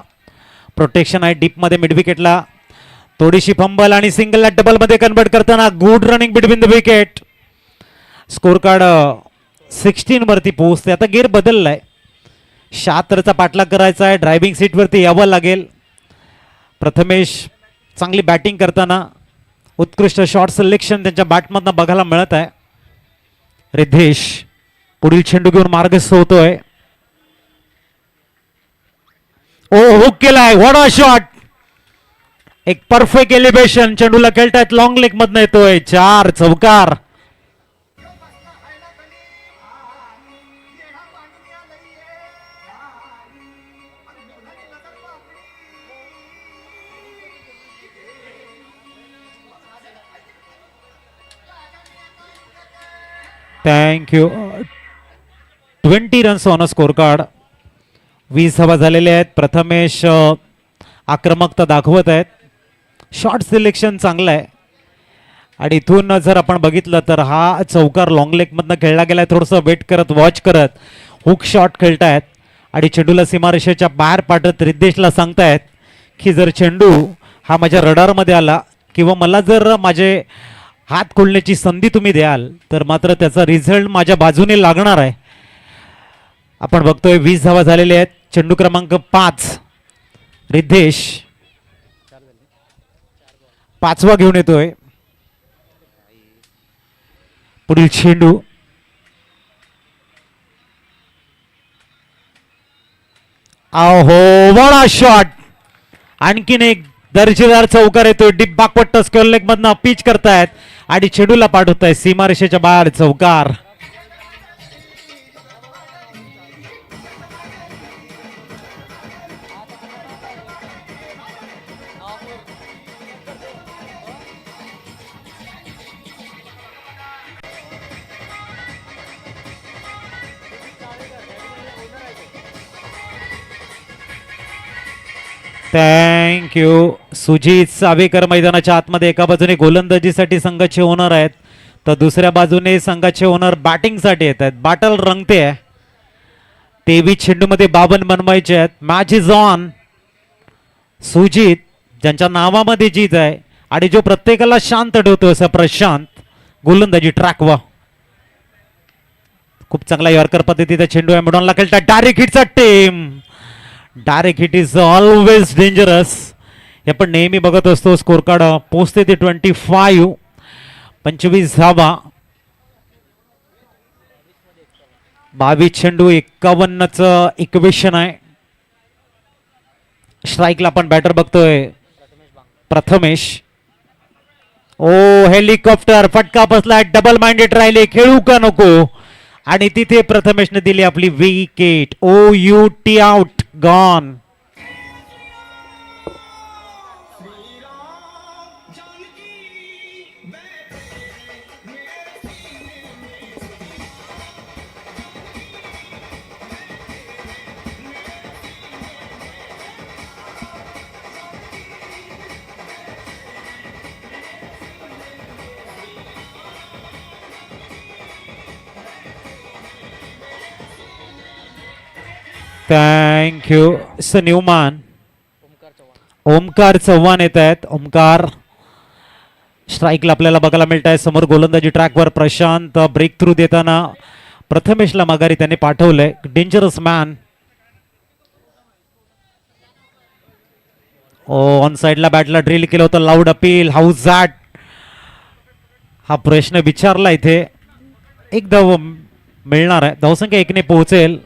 F: प्रोटेक्शन आहे डीप मध्ये मिड विकेटला. थोडीशी फंबल आणि सिंगलला डबल मध्ये कन्वर्ट करताना good running between the wicket. Score card 16 वरती पोहोचते. आता गेअर बदललाय. 76चा पाठलाग करायचा आहे. ड्रायव्हिंग सीट वरती यावं लागेल. प्रथमेश चांगली बॅटिंग करताना उत्कृष्ट शॉट सिलेक्शन त्यांच्या बॅटमधनं बघायला मिळत आहे. रिद्धेश पुढील चेंडू घेऊन मार्गस्थ होतोय. ओ हुक केलाय. What a shot. एक परफेक्ट एलिव्हेशन. चेंडूला खेळतायत. लॉंग लेग मधनं येतोय. 4 चौकार. Thank you. 20 runs on a score card. 20 धावा झालेले आहेत. प्रथमेश आक्रमकता दाखवत आहेत. शॉट सिलेक्शन चांगलं आहे आणि इथून जर आपण बघितलं तर हा चौकार लॉंग लेग मधनं खेळला गेलाय. थोडंसं वेट करत वॉच करत हुक शॉट खेळतायत आणि चेंडूला सीमारेषेच्या बाहेर पाठवत रिद्धेशला सांगतायत की जर चेंडू हा माझ्या रडारमध्ये आला किंवा मला जर माझे हात खोलण्याची संधी तुम्ही द्याल तर मात्र त्याचा रिझल्ट माझ्या बाजूने लागणार आहे. आपण बघतोय 20 धावा झालेले आहेत. चेंडू क्रमांक 5 रिद्धेश 5वा घेऊन येतोय. पुढील चेंडू अहो वडा शॉट. आणखीन एक दर्जेदार चौकार येतोय. डीप बाकपट्ट स्क्वेअर लेग मधनं पिच करतायत आणि चेंडूला पाठवताय सीमारेषेच्या बाहेर. चौकार. थँक्यू. सुजित सावेकर मैदानाच्या आतमध्ये एका बाजूने गोलंदाजीसाठी संघाचे ओनर आहेत तर दुसऱ्या बाजूने संघाचे ओनर बॅटिंगसाठी येत आहेत. बॅटल रंगते आहे. 23 चेंडूमध्ये 52 बनवायचे आहेत. Match is on. सुजित ज्यांच्या नावामध्ये जीत आहे आणि जो प्रत्येकाला शांत ठेवतो असा प्रशांत. गोलंदाजी ट्रॅकवा. खूप चांगला यॉर्कर पद्धतीचा चेंडू आहे. मिडॉनला खेळतात. डायरेक्ट हिटचा team. Direct hit is always dangerous. हे आपण नेहमी बघत असतो. स्कोर कार्ड पोचते ते 25, 25 धावा. 22 चेंडू 51चं इक्वेशन आहे. स्ट्राईकला आपण बॅटर बघतोय प्रथमेश. ओ हेलिकॉप्टर फटका बसलाय. डबल माइंडेड राहिले, खेळू का नको, आणि तिथे प्रथमेशने दिली आपली wicket. OUT out, gone. Thank you Newman. Omkar Chavan येत आहेत. ओमकार स्ट्राईकला आपल्याला बघायला मिळत आहे. समोर गोलंदाजी ट्रॅकवर प्रशांत ब्रेक थ्रू देताना प्रथमेशला माघारी त्याने पाठवलंय. Dangerous man. ऑन साइडला बॅटला ड्रिल केलं होतं. लाऊड अपील, हाऊस दॅट, हा प्रश्न विचारला इथे. एक धाव मिळणार आहे. धावसंख्या 1ने पोहोचेल.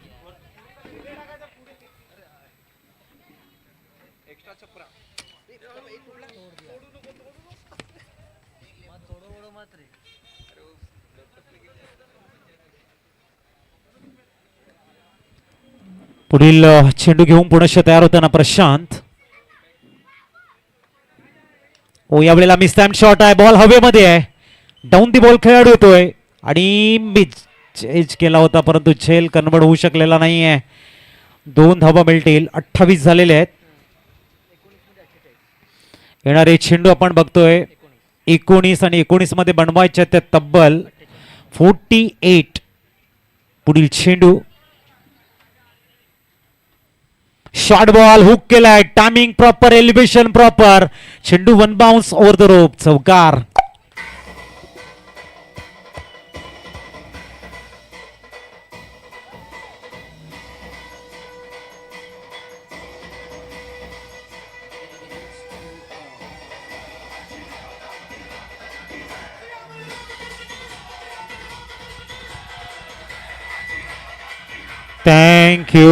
F: पुढील चेंडू घेऊन पुनश्च तयार होताना प्रशांत. ओ यावेळेला मिसटॅम्प शॉट आहे. बॉल हवेमध्ये आहे. डाऊन दी बॉल खेळाडू येतोय आणि चेज केला होता, परंतु झेल कन्वर्ट होऊ शकलेला नाहीये. 2 धावा मिळतील. 28 झालेले आहेत. येणारे चेंडू आपण बघतोय 19 आणि 19 मध्ये बनवायचे आहेत तब्बल 48. पुढील चेंडू शॉर्ट बॉल हुक केलाय. Timing proper, elevation proper. चेंडू 1 बाउन्स ओव्हर द रोप, चौकार. थँक्यू.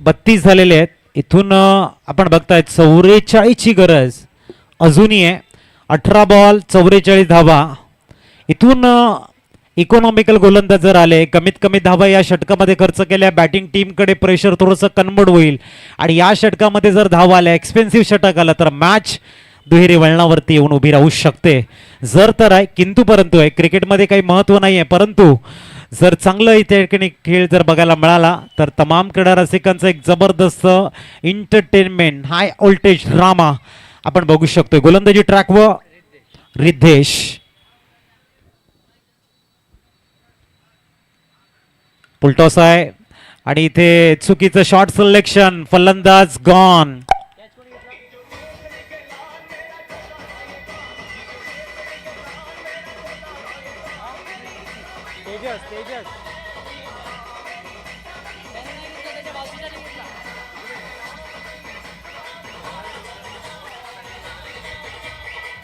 F: 32 झालेले आहेत. इथून आपण बघताय 44 ची गरज अजूनही आहे. 18 बॉल 44 धावा. इथून इकॉनॉमिकल गोलंदाज जर आले, कमीत कमी धावा या षटकामध्ये खर्च केल्या, बॅटिंग टीमकडे प्रेशर थोडंसं कन्वर्ट होईल. आणि या षटकामध्ये जर धावा आल्या, एक्सपेन्सिव्ह षटक आला, तर मॅच दुहेरी वळणावरती येऊन उभी राहू शकते. जर तर आहे, किंतु परंतु आहे. क्रिकेटमध्ये काही महत्व नाही आहे, परंतु जर चांगलं इथे खेळ जर बघायला मिळाला तर तमाम क्रीडा रसिकांचा एक जबरदस्त एंटरटेनमेंट, हाय व्होल्टेज ड्रामा आपण बघू शकतोय. गोलंदाजी ट्रॅक व रिद्धेश. फुलटॉस आहे आणि इथे चुकीचं शॉट सिलेक्शन. फलंदाज गॉन.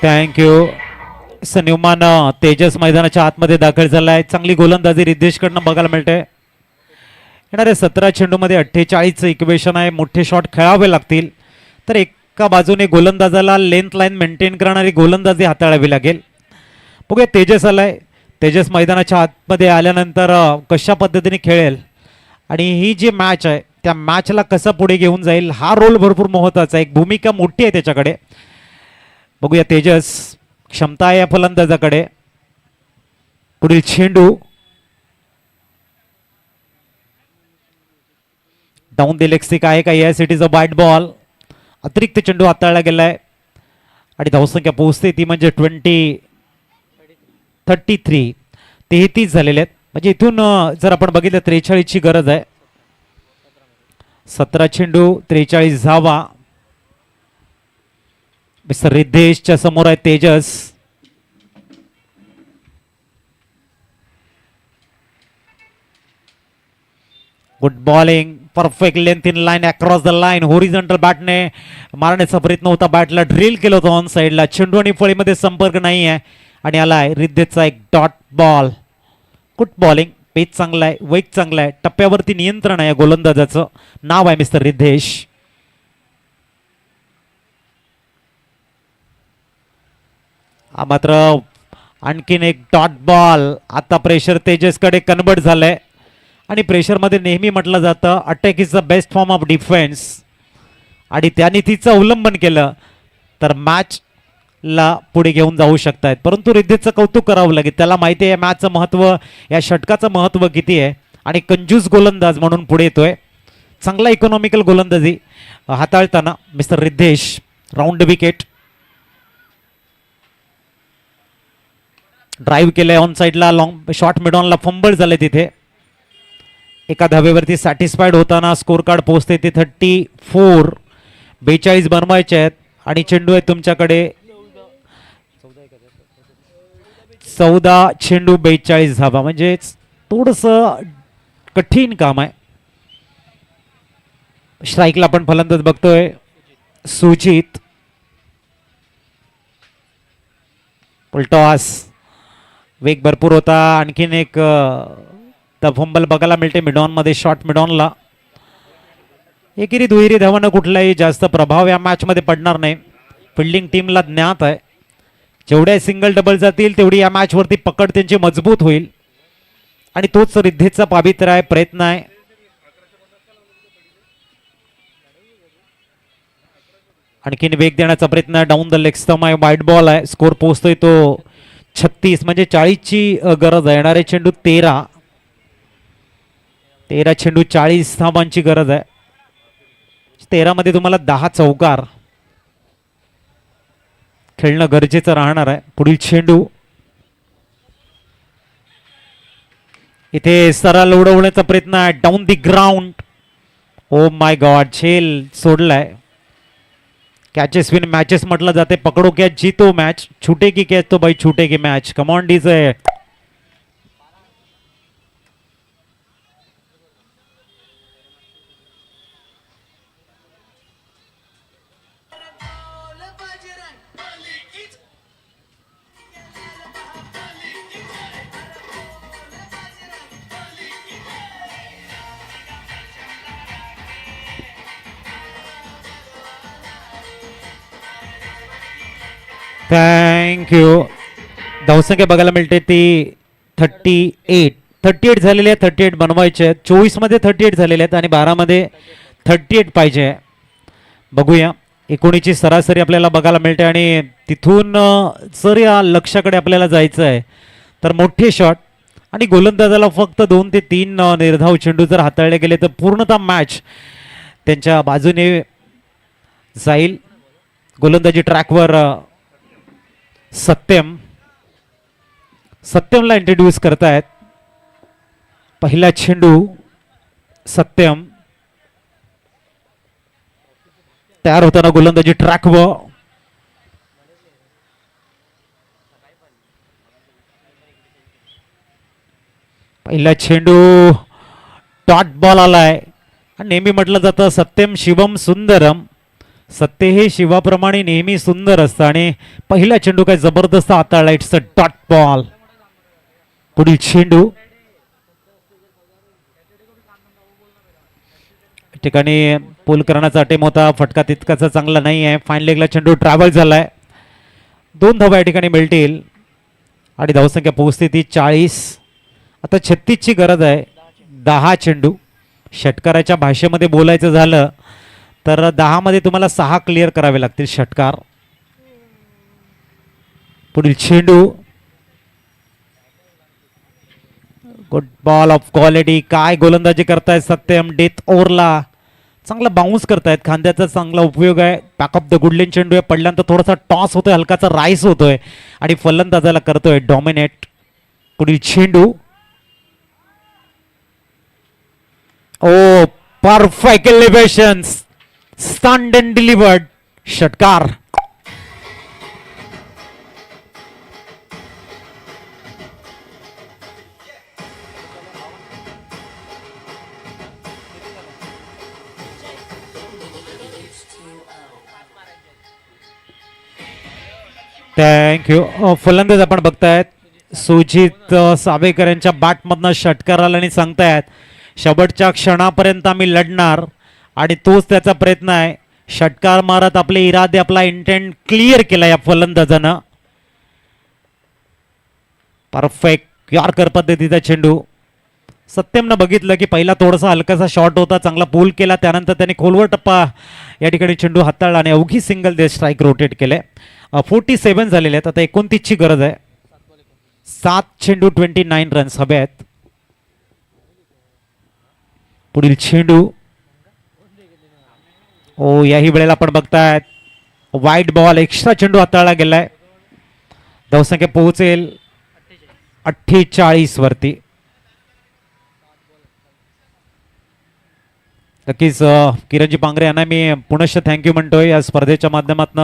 F: थँक्यू. न्यूमॅन तेजस मैदानाच्या आतमध्ये दाखल झालाय. चांगली गोलंदाजी रिद्धेशकडनं बघायला मिळते. येणाऱ्या 17 चेंडूमध्ये 48चं इक्वेशन आहे. मोठे शॉट खेळावे लागतील तर एका बाजूने गोलंदाजाला लेंथ लाईन मेंटेन करणारी गोलंदाजी हाताळावी लागेल. बघूया तेजस आलाय. तेजस मैदानाच्या आतमध्ये आल्यानंतर कशा पद्धतीने खेळेल आणि ही जी मॅच आहे त्या मॅचला कसं पुढे घेऊन जाईल, हा रोल भरपूर महत्त्वाचा आहे. एक भूमिका मोठी आहे त्याच्याकडे. बघूया तेजस, क्षमता आहे या फलंदाजाकडे. पुढील चेंडू डाऊन द लेग स्टिक आहे का? Yes, it is a wide ball. अतिरिक्त चेंडू हाताळला गेलाय आणि धावसंख्या पोहोचते ती म्हणजे 33. 33 झालेले आहेत. म्हणजे इथून जर आपण बघितलं 43 ची गरज आहे. 17 चेंडू 43 धावा. मिस्टर रिद्धेशच्या समोर आहे Tejas. Good bowling. Perfect length in line across the line. Horizontal बॅटने मारण्याचा प्रयत्न होता, बॅटला ड्रिल केलं होतं ऑन साईडला. चेंडू आणि फळीमध्ये संपर्क नाही आहे आणि आलाय रिद्धेचा एक डॉट बॉल. गुड बॉलिंग, पेच चांगला आहे, वेग चांगला आहे, टप्प्यावरती नियंत्रण आहे. गोलंदाजाचं नाव आहे मिस्टर रिद्धेश. हा मात्र आणखीन एक डॉट बॉल. आता प्रेशर तेजसकडे कन्वर्ट झालंय आणि प्रेशरमध्ये नेहमी म्हटलं जातं attack is the best form of defence, आणि त्याने तिचं अवलंबन केलं तर मॅचला पुढे घेऊन जाऊ शकतायत. परंतु रिद्धेचं कौतुक करावं लागेल, त्याला माहिती आहे या मॅचचं महत्त्व, या षटकाचं महत्त्व किती आहे, आणि कंजूस गोलंदाज म्हणून पुढे येतोय. चांगला इकॉनॉमिकल गोलंदाजी हाताळताना mister Riddhesh. Round wicket, drive केलंय ऑन साईडला, लॉंग शॉर्ट मिडॉनला फंबल झाले तिथे. एका धावेवरती सॅटिस्फाईड होताना स्कोर कार्ड पोहोचते ते 34. 42 बनवायचे आहेत आणि चेंडू आहे तुमच्याकडे 14 चेंडू 42 धावा, म्हणजे थोडस कठीण काम आहे. स्ट्राईकला आपण फलंदाज बघतोय सुजित. टॉस वेग भरपूर होता. आणखीन एक फंबल बघायला मिळते मिडॉन मध्ये, शॉर्ट मिडॉनला. एकेरी दुहेरी धावांना कुठलाही जास्त प्रभाव या मॅच मध्ये पडणार नाही. फिल्डिंग टीमला ज्ञात आहे जेवढ्या सिंगल डबल जातील तेवढी या मॅच वरती पकड त्यांची मजबूत होईल, आणि तोच रिद्धेचा पावित्र्य आहे, प्रयत्न आहे. आणखीन वेग देण्याचा प्रयत्न, डाऊन द लेग स्टंप आहे, वाईट बॉल आहे. स्कोर पोहोचतोय तो 36, म्हणजे 40ची गरज आहे. येणारे चेंडू 13 चेंडू 40 धावांची गरज आहे. 13 मध्ये तुम्हाला 10 चौकार खेळणं गरजेचं राहणार आहे. पुढील चेंडू इथे सरळ उडवण्याचा प्रयत्न आहे, down the ground. Oh my God, झेल सोडलाय. कैचेस विन मैचेस म्हटलं जाते, पकड़ो कैच जीतो मैच, छूटे की कैच तो भाई छूटे की match. Come on DJ. Thank you. धावसंख्या बघायला मिळते ती 38 झालेले आहेत. 38 बनवायचे आहेत. 24 मध्ये 38 झालेले आहेत आणि 12 मध्ये 38 पाहिजे. बघूया, 19ची सरासरी आपल्याला बघायला मिळते आणि तिथून जर या लक्ष्याकडे आपल्याला जायचं आहे तर मोठे शॉट आणि गोलंदाजाला फक्त 2 ते 3 निर्धाव चेंडू जर हाताळले गेले तर पूर्णतः मॅच त्यांच्या बाजूने जाईल. गोलंदाजी ट्रॅकवर सत्यमला इंट्रोड्यूस करतायत. पहिला चेंडू सत्यम तयार होताना गोलंदाजी ट्रॅकवर. पहिला चेंडू डॉट बॉल आलाय. नेहमी म्हटलं जातं सत्यम शिवम सुंदरम, सत्य हे शिवाप्रमाणे नेहमी सुंदर असतं आणि पहिला चेंडू काय जबरदस्त हाताळला. It's a dot ball. पुढील चेंडू ठिकाणी पुल करण्याचा अटेम होता, फटका तितकाचा चांगला नाही आहे. फाईन लेगला चेंडू ट्रॅव्हल झालाय. 2 धावा या ठिकाणी मिळतील आणि धावसंख्या पोहोचते ती 40. आता 36ची गरज आहे. 10 चेंडू. षटकाराच्या भाषेमध्ये बोलायचं झालं तर 10 मध्ये तुम्हाला 6 क्लिअर करावे लागतील षटकार. पुढील चेंडू गुड बॉल ऑफ क्वालिटी. काय गोलंदाजी करतायत सत्यम. डेथ ओव्हरला चांगला बाउन्स करतायत, खांद्याचा चांगला उपयोग आहे. बॅकअप द गुडलेन चेंडू आहे, पडल्यानंतर थोडासा टॉस होतोय, हलकाचा राईस होतोय आणि फलंदाजाला करतोय डॉमिनेट. पुढील चेंडू ओ परफेक्ट एलिव्हेशन्स, स्टंड अँड डिलिव्हर्ड. षटकार. थँक्यू. फलंदाज आपण बघतायत सुजित सावेकर यांच्या बॅटमधनं षटकार आला आणि सांगतायत शेवटच्या क्षणापर्यंत आम्ही लढणार आणि तोच त्याचा प्रयत्न आहे. षटकार मारत आपले इरादे आपला इंटेंट क्लिअर केला या फलंदाजानं. परफेक्ट यॉर्कर पद्धतीचा चेंडू. सत्यमनं बघितलं की पहिला थोडासा हलकासा शॉट होता, चांगला पूल केला, त्यानंतर त्याने खोलवर टप्पा या ठिकाणी चेंडू हाताळला आणि अवघी सिंगल दे स्ट्राईक रोटेट केले. 47 झालेले आहेत. आता 29ची गरज आहे. 7 चेंडू 29 रन्स हवे आहेत. पुढील चेंडू ओ याही वेळेला आपण बघतायत वाईट बॉल, एक्स्ट्रा चेंडू हाताळला गेलाय. धावसंख्या पोहोचेल 48 वरती. नक्कीच किरणजी पांगरे यांना मी पुनश्च थँक्यू म्हणतोय. या स्पर्धेच्या माध्यमातून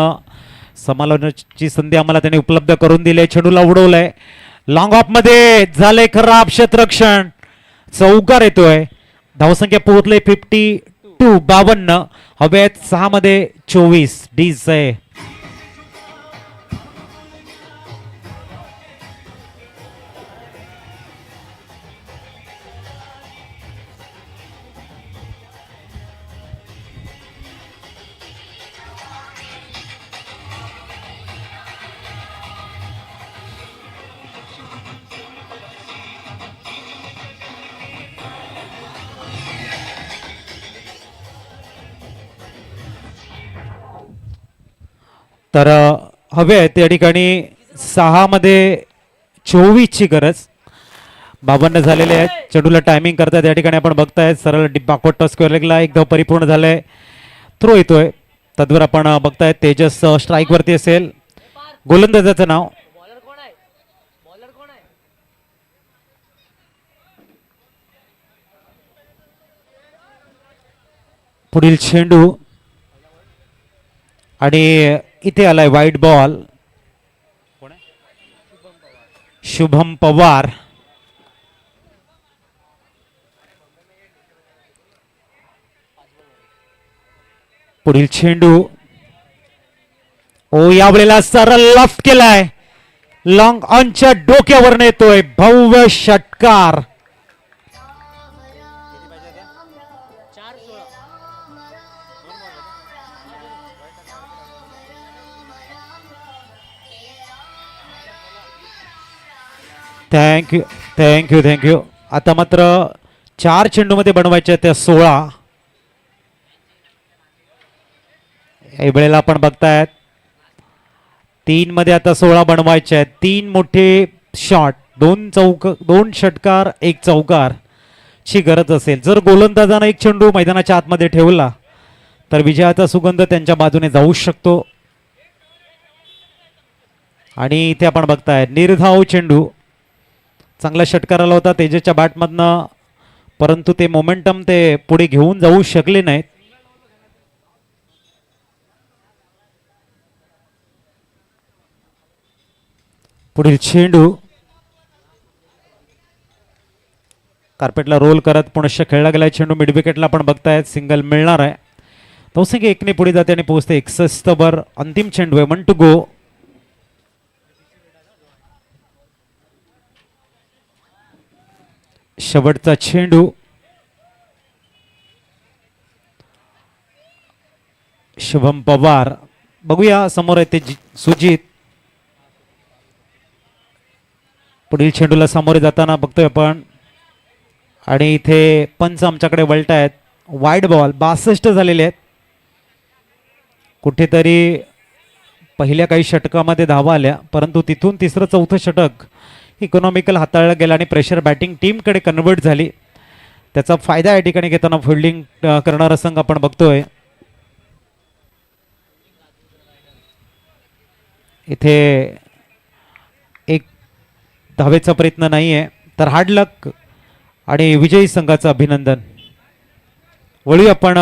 F: समालोचनाची संधी आम्हाला त्यांनी उपलब्ध करून दिली. चेंडूला उडवलंय लॉंग ऑफ मध्ये, झालंय खराब क्षेत्ररक्षण. चौकार येतोय. धावसंख्या पोहोचले 52. 52 हवेत 6 मध्ये 24 डीज आहे. तर हवे आहे त्या ठिकाणी 6 मध्ये 24ची गरज. 52 झालेले आहेत. चेंडूला टायमिंग करतात या ठिकाणी आपण बघताय. सरळ बॅकवर्ड टॉस स्क्वेअर लेगला एक धाव परिपूर्ण झालंय. थ्रो येतोय. तद्वर आपण बघताय तेजस स्ट्राईक वरती असेल. गोलंदाजाचं नाव पुढील चेंडू आणि इथे आलाय वाईट बॉल. शुभम पवार. पुढील चेंडू ओ यावेळेला सरळ लेफ्ट केलाय. लॉंग ऑनच्या डोक्यावर येतोय भव्य षटकार. Thank you thank you thank you. आता मात्र 4 चेंडूमध्ये बनवायचे त्या 16. या वेळेला आपण बघतायत 3 मध्ये आता 16 बनवायचे आहेत. 3 मोठे शॉट, 2 षटकार, 1 चौकार ची गरज असेल. जर गोलंदाजानं एक चेंडू मैदानाच्या आतमध्ये ठेवला तर विजयाचा सुगंध त्यांच्या बाजूने जाऊ शकतो. आणि इथे आपण बघताय निर्धाव चेंडू. चांगला षटकार आला होता तेजसच्या बॅटमधनं, परंतु ते मोमेंटम ते पुढे घेऊन जाऊ शकले नाहीत. पुढील चेंडू कार्पेटला रोल करत पुनश्च खेळला गेला चेंडू. मिड विकेटला आपण बघतायत सिंगल मिळणार आहे. धावसंख्या 1 ने पुढे जाते आणि पोहोचते 61 वर. अंतिम चेंडू आहे. 1 टू गो. शेवटचा चेंडू. शुभम पवार. बघूया समोर आहे ते सुजित. पुढील चेंडूला सामोरे जाताना बघतोय आपण आणि इथे पंच आमच्याकडे वळतायत. वाईड बॉल 62 झालेले आहेत. कुठेतरी पहिल्या काही षटकामध्ये धावा आल्या, परंतु तिथून तिसरं चौथं षटक इकॉनॉमिकल हाताळलं गेलं आणि प्रेशर बॅटिंग टीमकडे कन्वर्ट झाली. त्याचा फायदा या ठिकाणी घेताना फिल्डिंग करणारा संघ आपण बघतोय. इथे एक धावेचा प्रयत्न नाहीये, तर हार्ड लक आणि विजयी संघाचं अभिनंदन. वळूया आपण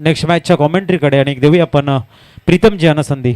F: नेक्स्ट मॅचच्या कॉमेंट्रीकडे आणि देऊया आपण प्रीतमजी यांना संधी.